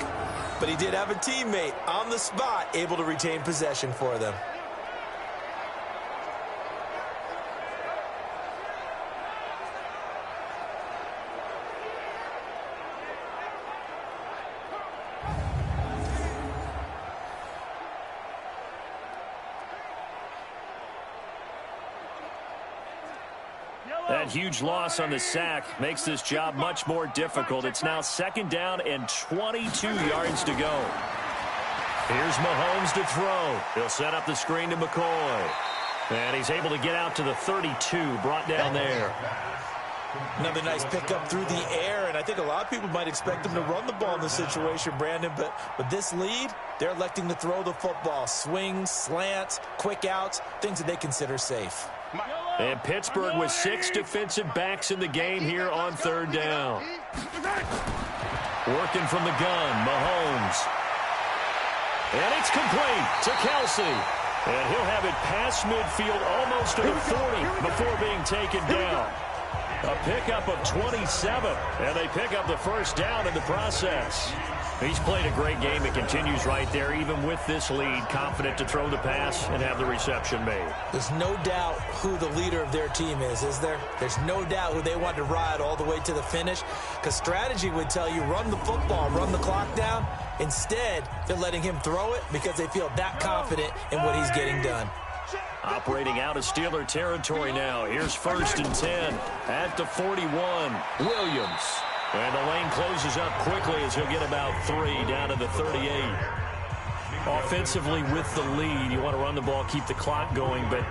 but he did have a teammate on the spot able to retain possession for them. That huge loss on the sack makes this job much more difficult. It's now 2nd down and 22 yards to go. Here's Mahomes to throw. He'll set up the screen to McCoy. And he's able to get out to the 32, brought down there. Another nice pickup through the air, and I think a lot of people might expect them to run the ball in this situation, Brandon, but with this lead, they're electing to throw the football. Swings, slants, quick outs, things that they consider safe. And Pittsburgh with 6 defensive backs in the game here on 3rd down. Working from the gun, Mahomes. And it's complete to Kelsey. And he'll have it past midfield almost to the 40 before being taken down. A pickup of 27, and they pick up the 1st down in the process. He's played a great game. It continues right there, even with this lead, confident to throw the pass and have the reception made. There's no doubt who the leader of their team is there? There's no doubt who they want to ride all the way to the finish, because strategy would tell you run the football, run the clock down. Instead, they're letting him throw it because they feel that confident in what he's getting done. Operating out of Steeler territory now. Here's 1st and 10 at the 41. Williams. And the lane closes up quickly as he'll get about 3 down to the 38. Offensively with the lead, you want to run the ball, keep the clock going, but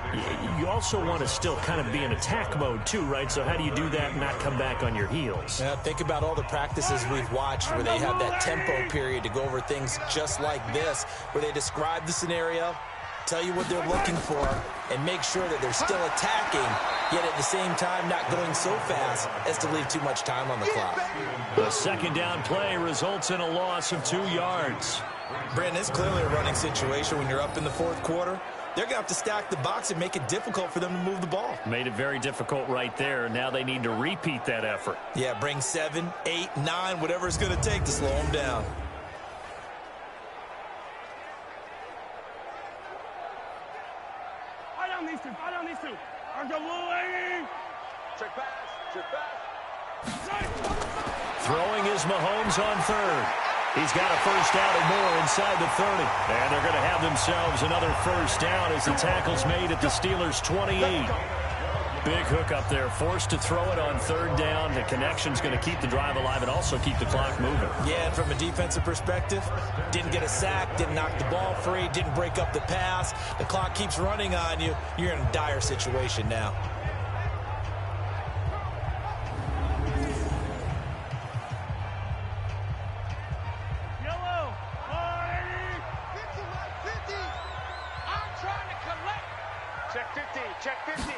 you also want to still kind of be in attack mode too, right? So how do you do that and not come back on your heels? Yeah, think about all the practices we've watched where they have that tempo period to go over things just like this, where they describe the scenario, tell you what they're looking for, and make sure that they're still attacking, yet at the same time not going so fast as to leave too much time on the clock. The second down play results in a loss of 2 yards. Brandon, it's clearly a running situation when you're up in the 4th quarter. They're going to have to stack the box and make it difficult for them to move the ball. Made it very difficult right there. Now they need to repeat that effort. Yeah, bring 7, 8, 9, whatever it's going to take to slow them down. Fight on these two. RWA. Check pass. Throwing is Mahomes on 3rd. He's got a first down and more inside the 30. And they're going to have themselves another first down as the tackle's made at the Steelers' 28. Big hook up there, forced to throw it on 3rd down. The connection's going to keep the drive alive and also keep the clock moving. Yeah, and from a defensive perspective, didn't get a sack, didn't knock the ball free, didn't break up the pass. The clock keeps running on you. You're in a dire situation now. Yellow. 50. I'm trying to collect. Check 50. Check 50.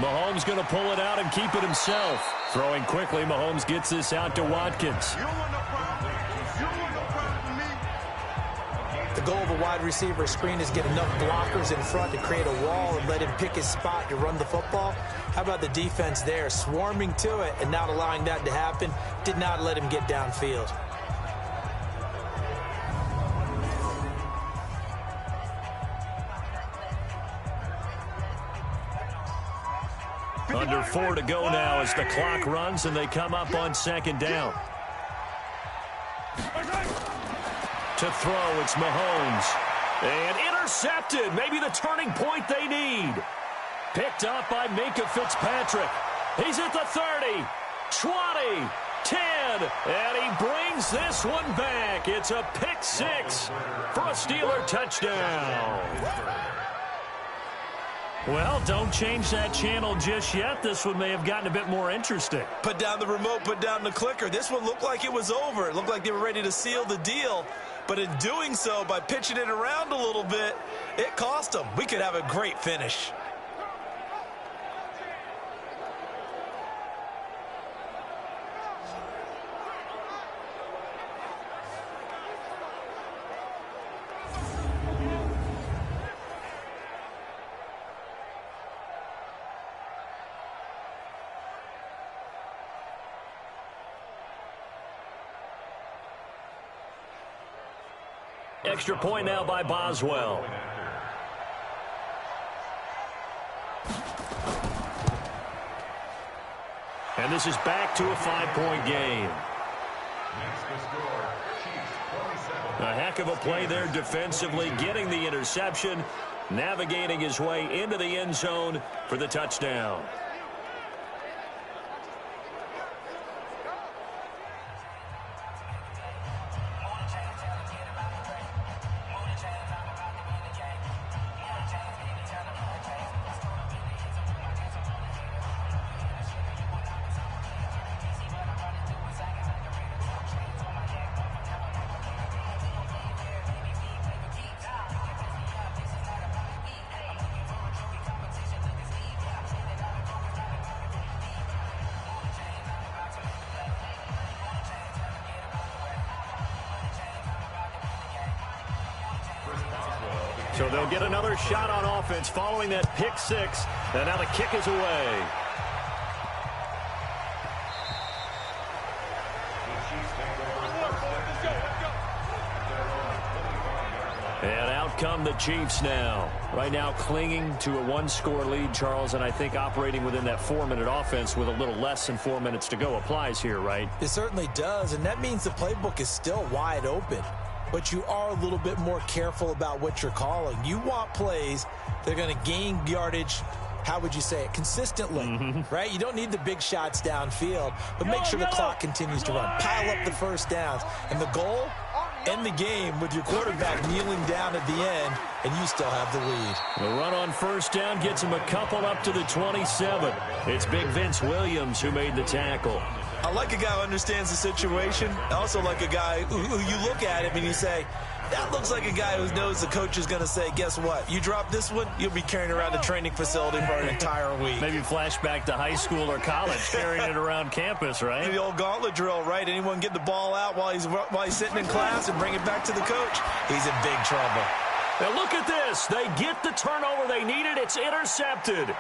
Mahomes going to pull it out and keep it himself. Throwing quickly, Mahomes gets this out to Watkins. You don't want no problem. You don't want no problem with me. The goal of a wide receiver screen is get enough blockers in front to create a wall and let him pick his spot to run the football. How about the defense there, swarming to it and not allowing that to happen? Did not let him get downfield. Under 4 to go now as the clock runs and they come up on 2nd down. To throw, it's Mahomes. And intercepted. Maybe the turning point they need. Picked up by Minka Fitzpatrick. He's at the 30, 20, 10, and he brings this one back. It's a pick 6 for a Steeler touchdown. Well, don't change that channel just yet. This one may have gotten a bit more interesting. Put down the remote, put down the clicker. This one looked like it was over. It looked like they were ready to seal the deal. But in doing so, by pitching it around a little bit, it cost them. We could have a great finish. Extra point now by Boswell. And this is back to a 5-point game. A heck of a play there defensively, getting the interception, navigating his way into the end zone for the touchdown. So they'll get another shot on offense following that pick 6. And now the kick is away. And out come the Chiefs now. Right now clinging to a one-score lead, Charles, and I think operating within that 4-minute offense with a little less than 4 minutes to go applies here, right? It certainly does, and that means the playbook is still wide open. But you are a little bit more careful about what you're calling. You want plays that are going to gain yardage, how would you say it, consistently, right? You don't need the big shots downfield, but make sure the clock continues to run. Pile up the first downs. And the goal, end the game with your quarterback kneeling down at the end, and you still have the lead. The run on first down gets him a couple up to the 27. It's Big Vince Williams who made the tackle. I like a guy who understands the situation. I also like a guy who you look at him and you say, that looks like a guy who knows the coach is going to say, guess what? You drop this one, you'll be carrying around a training facility for an entire week. Maybe flashback to high school or college, carrying it around campus, right? The old gauntlet drill, right? Anyone get the ball out while he's sitting in class and bring it back to the coach? He's in big trouble. Now look at this. They get the turnover they needed. It's intercepted.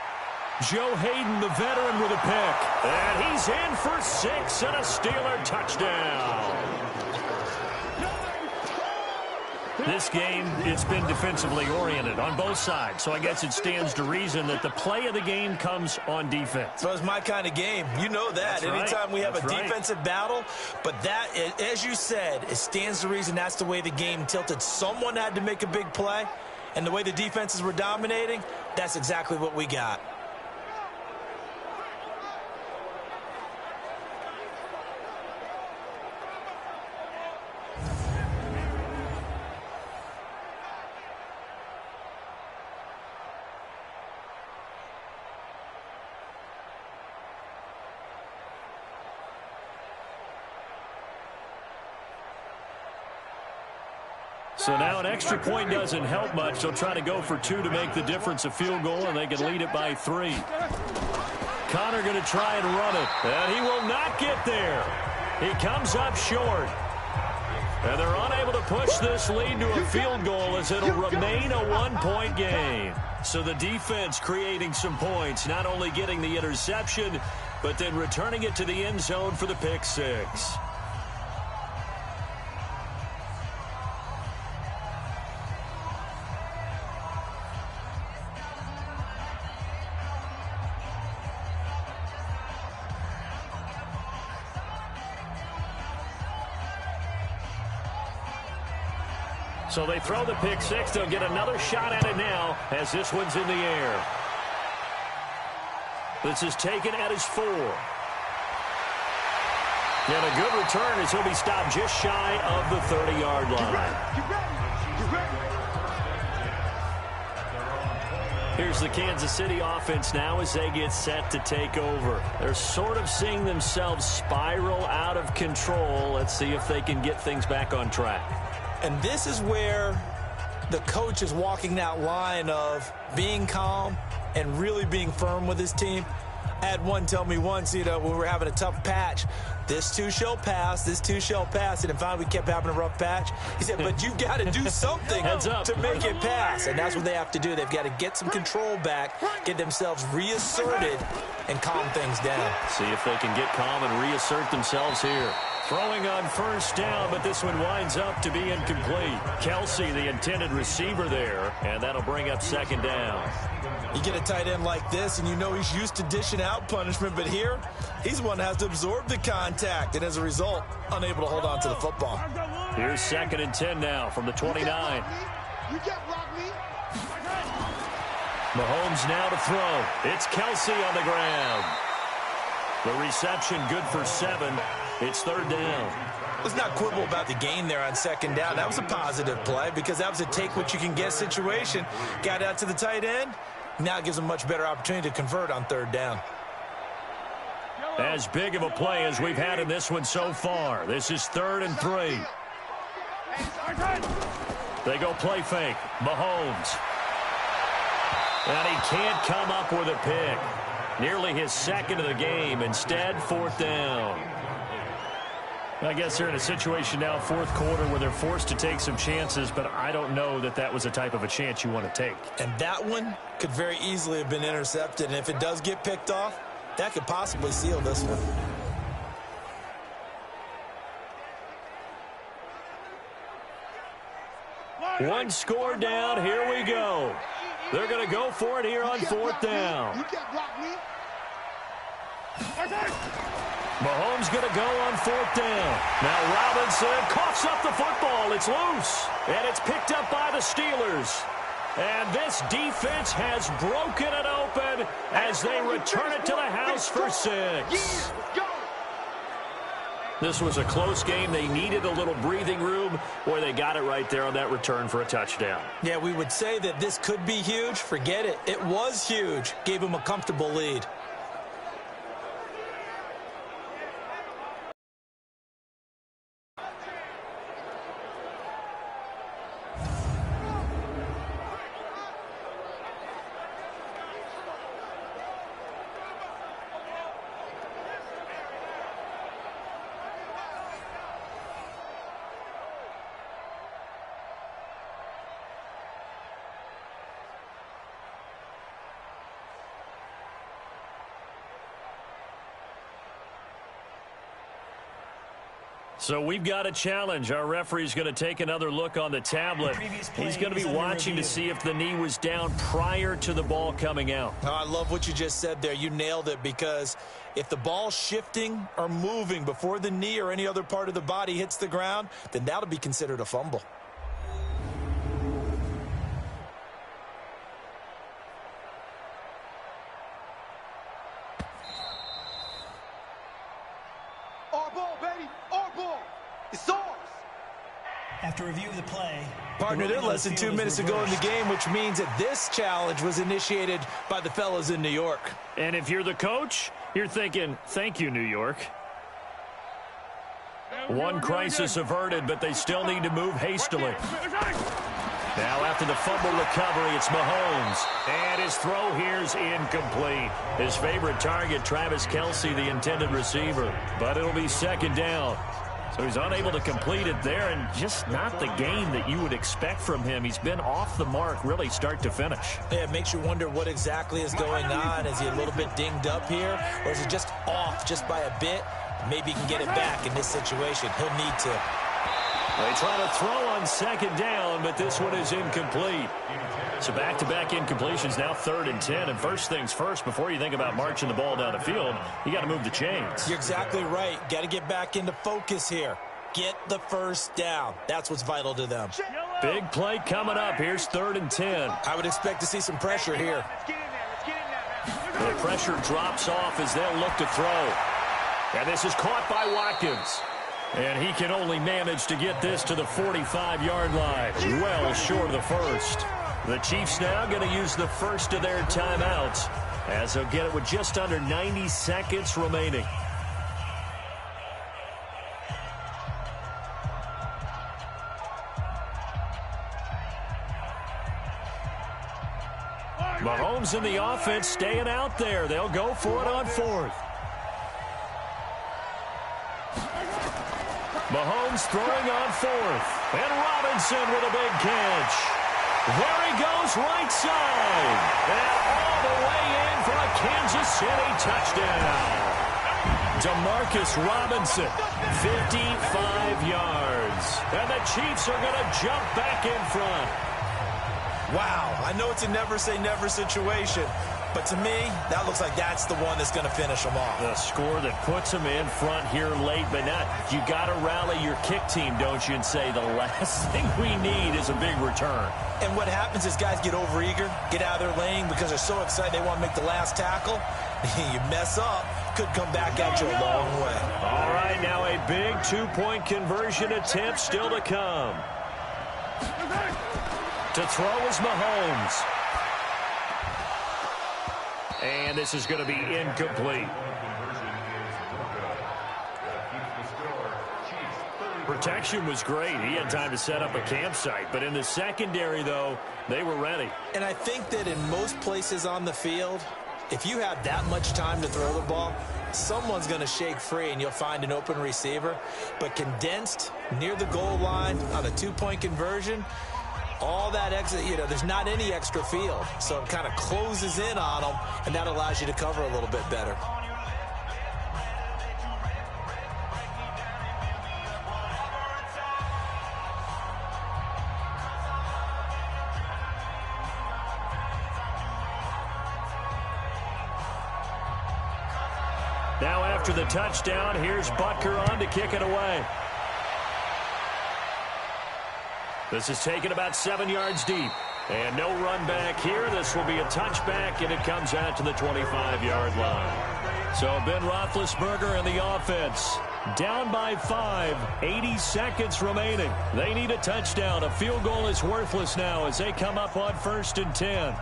Joe Hayden, the veteran, with a pick. And he's in for 6 and a Steeler touchdown. This game, it's been defensively oriented on both sides, so I guess it stands to reason that the play of the game comes on defense. So it's my kind of game. You know that. That's anytime we have a right. defensive battle, but that, as you said, it stands to reason that's the way the game tilted. Someone had to make a big play, and the way the defenses were dominating, that's exactly what we got. So now an extra point doesn't help much. They'll try to go for 2 to make the difference a field goal, and they can lead it by 3. Connor going to try and run it, and he will not get there. He comes up short. And they're unable to push this lead to a field goal as it'll remain a 1-point game. So the defense creating some points, not only getting the interception, but then returning it to the end zone for the pick 6. So they throw the pick 6. They'll get another shot at it now as this one's in the air. This is taken at his 4. And a good return as he'll be stopped just shy of the 30-yard line. Here's the Kansas City offense now as they get set to take over. They're sort of seeing themselves spiral out of control. Let's see if they can get things back on track. And this is where the coach is walking that line of being calm and really being firm with his team. I had one tell me once, when we were having a tough patch, this too shall pass, this too shall pass. And finally we kept having a rough patch. He said, but you got to do something to make it pass. And that's what they have to do. They've got to get some control back, get themselves reasserted, and calm things down. See if they can get calm and reassert themselves here. Throwing on first down, but this one winds up to be incomplete. Kelsey, the intended receiver there, and that'll bring up 2nd down. You get a tight end like this, and you know he's used to dishing out punishment, but here, he's the one that has to absorb the contact, and as a result, unable to hold on to the football. Here's 2nd and 10 now from the 29. Mahomes now to throw. It's Kelsey on the ground. The reception good for 7. It's 3rd down. Let's not quibble about the gain there on 2nd down. That was a positive play because that was a take-what-you-can-get situation. Got out to the tight end. Now it gives them a much better opportunity to convert on 3rd down. As big of a play as we've had in this one so far. This is 3rd and 3. They go play fake. Mahomes. And he can't come up with a pick. Nearly his 2nd of the game. Instead, 4th down. I guess they're in a situation now, 4th quarter, where they're forced to take some chances, but I don't know that that was the type of a chance you want to take. And that one could very easily have been intercepted, and if it does get picked off, that could possibly seal this one. One score down. Here we go. They're going to go for it here on 4th down. You can't block me. Mahomes going to go on 4th down. Now Robinson coughs up the football. It's loose, and it's picked up by the Steelers. And this defense has broken it open as they return it to the house for 6. This was a close game. They needed a little breathing room. Boy, they got it right there on that return for a touchdown. Yeah, we would say that this could be huge. Forget it. It was huge. Gave him a comfortable lead. So we've got a challenge. Our referee's going to take another look on the tablet. He's going to be watching to see if the knee was down prior to the ball coming out. Oh, I love what you just said there. You nailed it, because if the ball's shifting or moving before the knee or any other part of the body hits the ground, then that'll be considered a fumble. After review of the play, Partner, they're less than 2 minutes to go in the game, which means that this challenge was initiated by the fellas in New York. And if you're the coach, you're thinking, thank you, New York. One crisis averted, but they still need to move hastily. Now after the fumble recovery, it's Mahomes. And his throw here's incomplete. His favorite target, Travis Kelce, the intended receiver. But it'll be 2nd down. So he's unable to complete it there, and just not the game that you would expect from him. He's been off the mark really start to finish. Yeah, it makes you wonder what exactly is going on. Is he a little bit dinged up here, or is he just off just by a bit? Maybe he can get it back in this situation. He'll need to. They try to throw on 2nd down, but this one is incomplete. So back-to-back incompletions, now 3rd and 10. And first things first, before you think about marching the ball down the field, you got to move the chains. You're exactly right. Got to get back into focus here. Get the first down. That's what's vital to them. Big play coming up. Here's 3rd and 10. I would expect to see some pressure here. The pressure drops off as they'll look to throw. And this is caught by Watkins. And he can only manage to get this to the 45-yard line. Well short of the first. The Chiefs now going to use the first of their timeouts, as they'll get it with just under 90 seconds remaining. Mahomes in the offense staying out there. They'll go for it on 4th. Mahomes throwing on 4th. And Robinson with a big catch. There he goes right side. And all the way in for a Kansas City touchdown. Demarcus Robinson, 55 yards. And the Chiefs are going to jump back in front. Wow, I know it's a never-say-never situation, but to me, that looks like that's the one that's going to finish them off. The score that puts them in front here late, but not. You got to rally your kick team, don't you, and say the last thing we need is a big return. And what happens is guys get overeager, get out of their lane because they're so excited they want to make the last tackle. You mess up, could come back at you a long way. All right, now a big two-point conversion attempt still to come. To throw is Mahomes. And this is going to be incomplete. Protection was great. He had time to set up a campsite. But in the secondary, though, they were ready. And I think that in most places on the field, if you have that much time to throw the ball, someone's going to shake free and you'll find an open receiver. But condensed near the goal line on a two-point conversion, all that exit, there's not any extra field. So it kind of closes in on them, and that allows you to cover a little bit better. Now after the touchdown, here's Butker on to kick it away. This is taken about 7 yards deep. And no run back here. This will be a touchback, and it comes out to the 25-yard line. So Ben Roethlisberger and the offense down by 5, 80 seconds remaining. They need a touchdown. A field goal is worthless now as they come up on 1st and 10.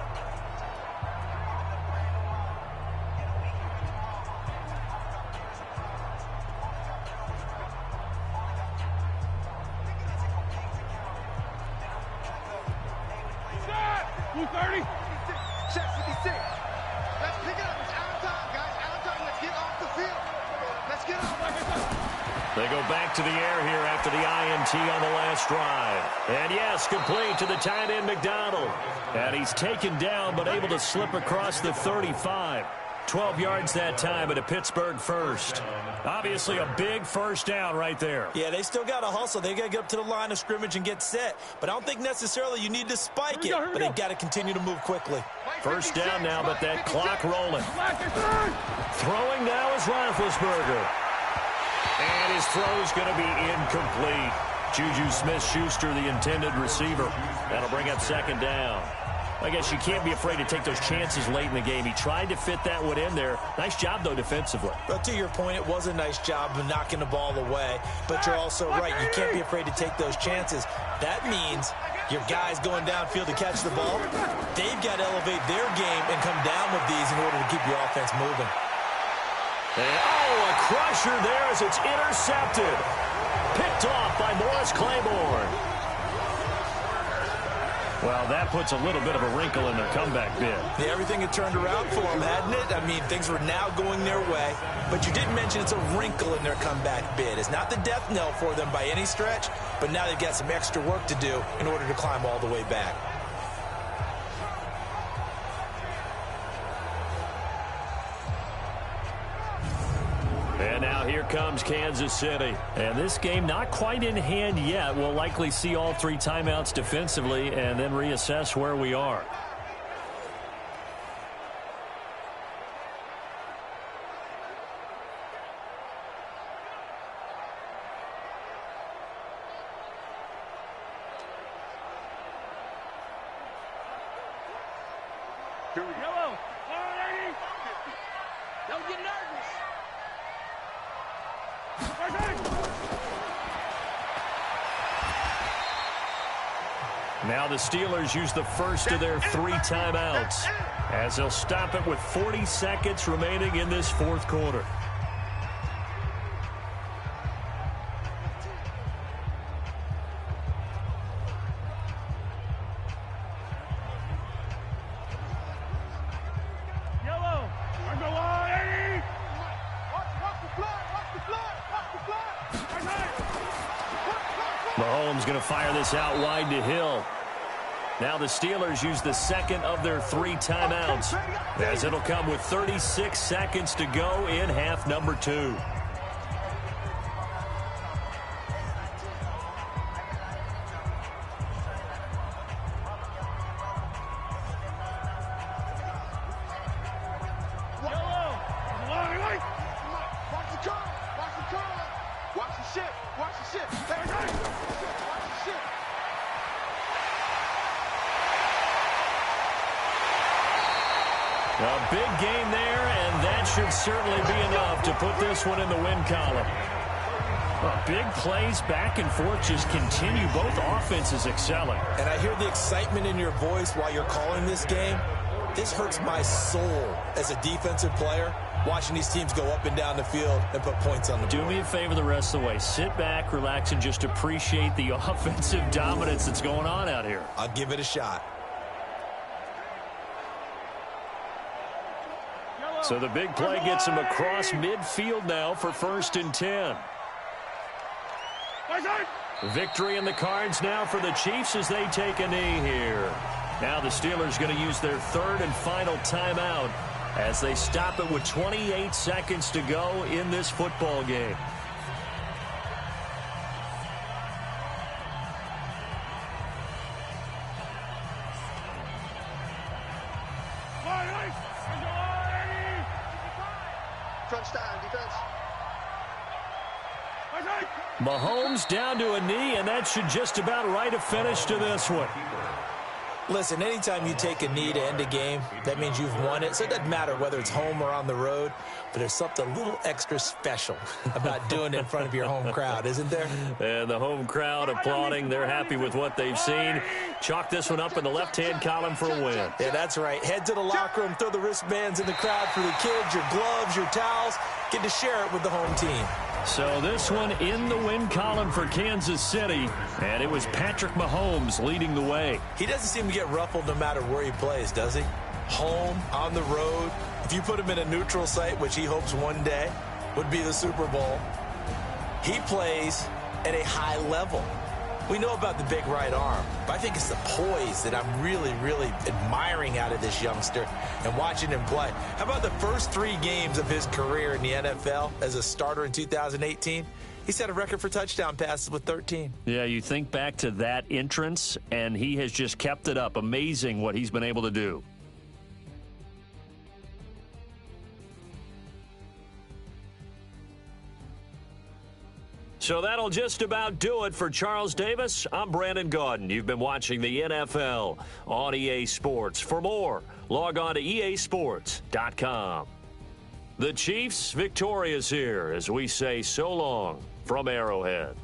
They go back to the air here after the INT on the last drive. And yes, complete to the tight end McDonald. And he's taken down but able to slip across the 35. 12 yards that time at a Pittsburgh first. Obviously a big first down right there. Yeah, they still got to hustle. They got to get up to the line of scrimmage and get set. But I don't think necessarily you need to spike it. But they've got to continue to move quickly. First down now, but that clock rolling. Throwing now is Roethlisberger. And his throw is going to be incomplete. Juju Smith-Schuster, the intended receiver. That'll bring up second down. I guess you can't be afraid to take those chances late in the game. He tried to fit that one in there. Nice job, though, defensively. But to your point, it was a nice job of knocking the ball away. But you're also right. You can't be afraid to take those chances. That means your guys going downfield to catch the ball, they've got to elevate their game and come down with these in order to keep your offense moving. And, a crusher there as it's intercepted. Picked off by Morris Claiborne. Well, that puts a little bit of a wrinkle in their comeback bid. Yeah, everything had turned around for them, hadn't it? I mean, things were now going their way. But you did mention it's a wrinkle in their comeback bid. It's not the death knell for them by any stretch, but now they've got some extra work to do in order to climb all the way back. And now here comes Kansas City. And this game not quite in hand yet. We'll likely see all 3 timeouts defensively and then reassess where we are. Yellow. Don't get nervous. Now the Steelers use the first of their 3 timeouts as they'll stop it with 40 seconds remaining in this fourth quarter. Mahomes going to fire this out wide to Hill. Now the Steelers use the second of their 3 timeouts as it'll come with 36 seconds to go in half number 2. A big game there, and that should certainly be enough to put this one in the win column. Big plays back and forth just continue. Both offenses excelling. And I hear the excitement in your voice while you're calling this game. This hurts my soul as a defensive player, watching these teams go up and down the field and put points on the board. Do me a favor the rest of the way. Sit back, relax, and just appreciate the offensive dominance that's going on out here. I'll give it a shot. So the big play gets him across midfield now for 1st and 10. Victory in the cards now for the Chiefs as they take a knee here. Now the Steelers going to use their 3rd and final timeout as they stop it with 28 seconds to go in this football game. crunch time, defense. Mahomes down to a knee, and that should just about write a finish to this one. Listen, anytime you take a knee to end a game, that means you've won it. So it doesn't matter whether it's home or on the road, but there's something a little extra special about doing it in front of your home crowd, isn't there? And the home crowd applauding. They're happy with what they've seen. Chalk this one up in the left-hand column for a win. Yeah, that's right. Head to the locker room, throw the wristbands in the crowd for the kids, your gloves, your towels. Get to share it with the home team. So this one in the win column for Kansas City, and it was Patrick Mahomes leading the way. He doesn't seem to get ruffled no matter where he plays, does he? Home, on the road. If you put him in a neutral site, which he hopes one day would be the Super Bowl, he plays at a high level. We know about the big right arm, but I think it's the poise that I'm really, really admiring out of this youngster and watching him play. How about the first 3 games of his career in the NFL as a starter in 2018? He set a record for touchdown passes with 13. Yeah, you think back to that entrance, and he has just kept it up. Amazing what he's been able to do. So that'll just about do it for Charles Davis. I'm Brandon Gaudin. You've been watching the NFL on EA Sports. For more, log on to easports.com. The Chiefs victorious here as we say so long from Arrowhead.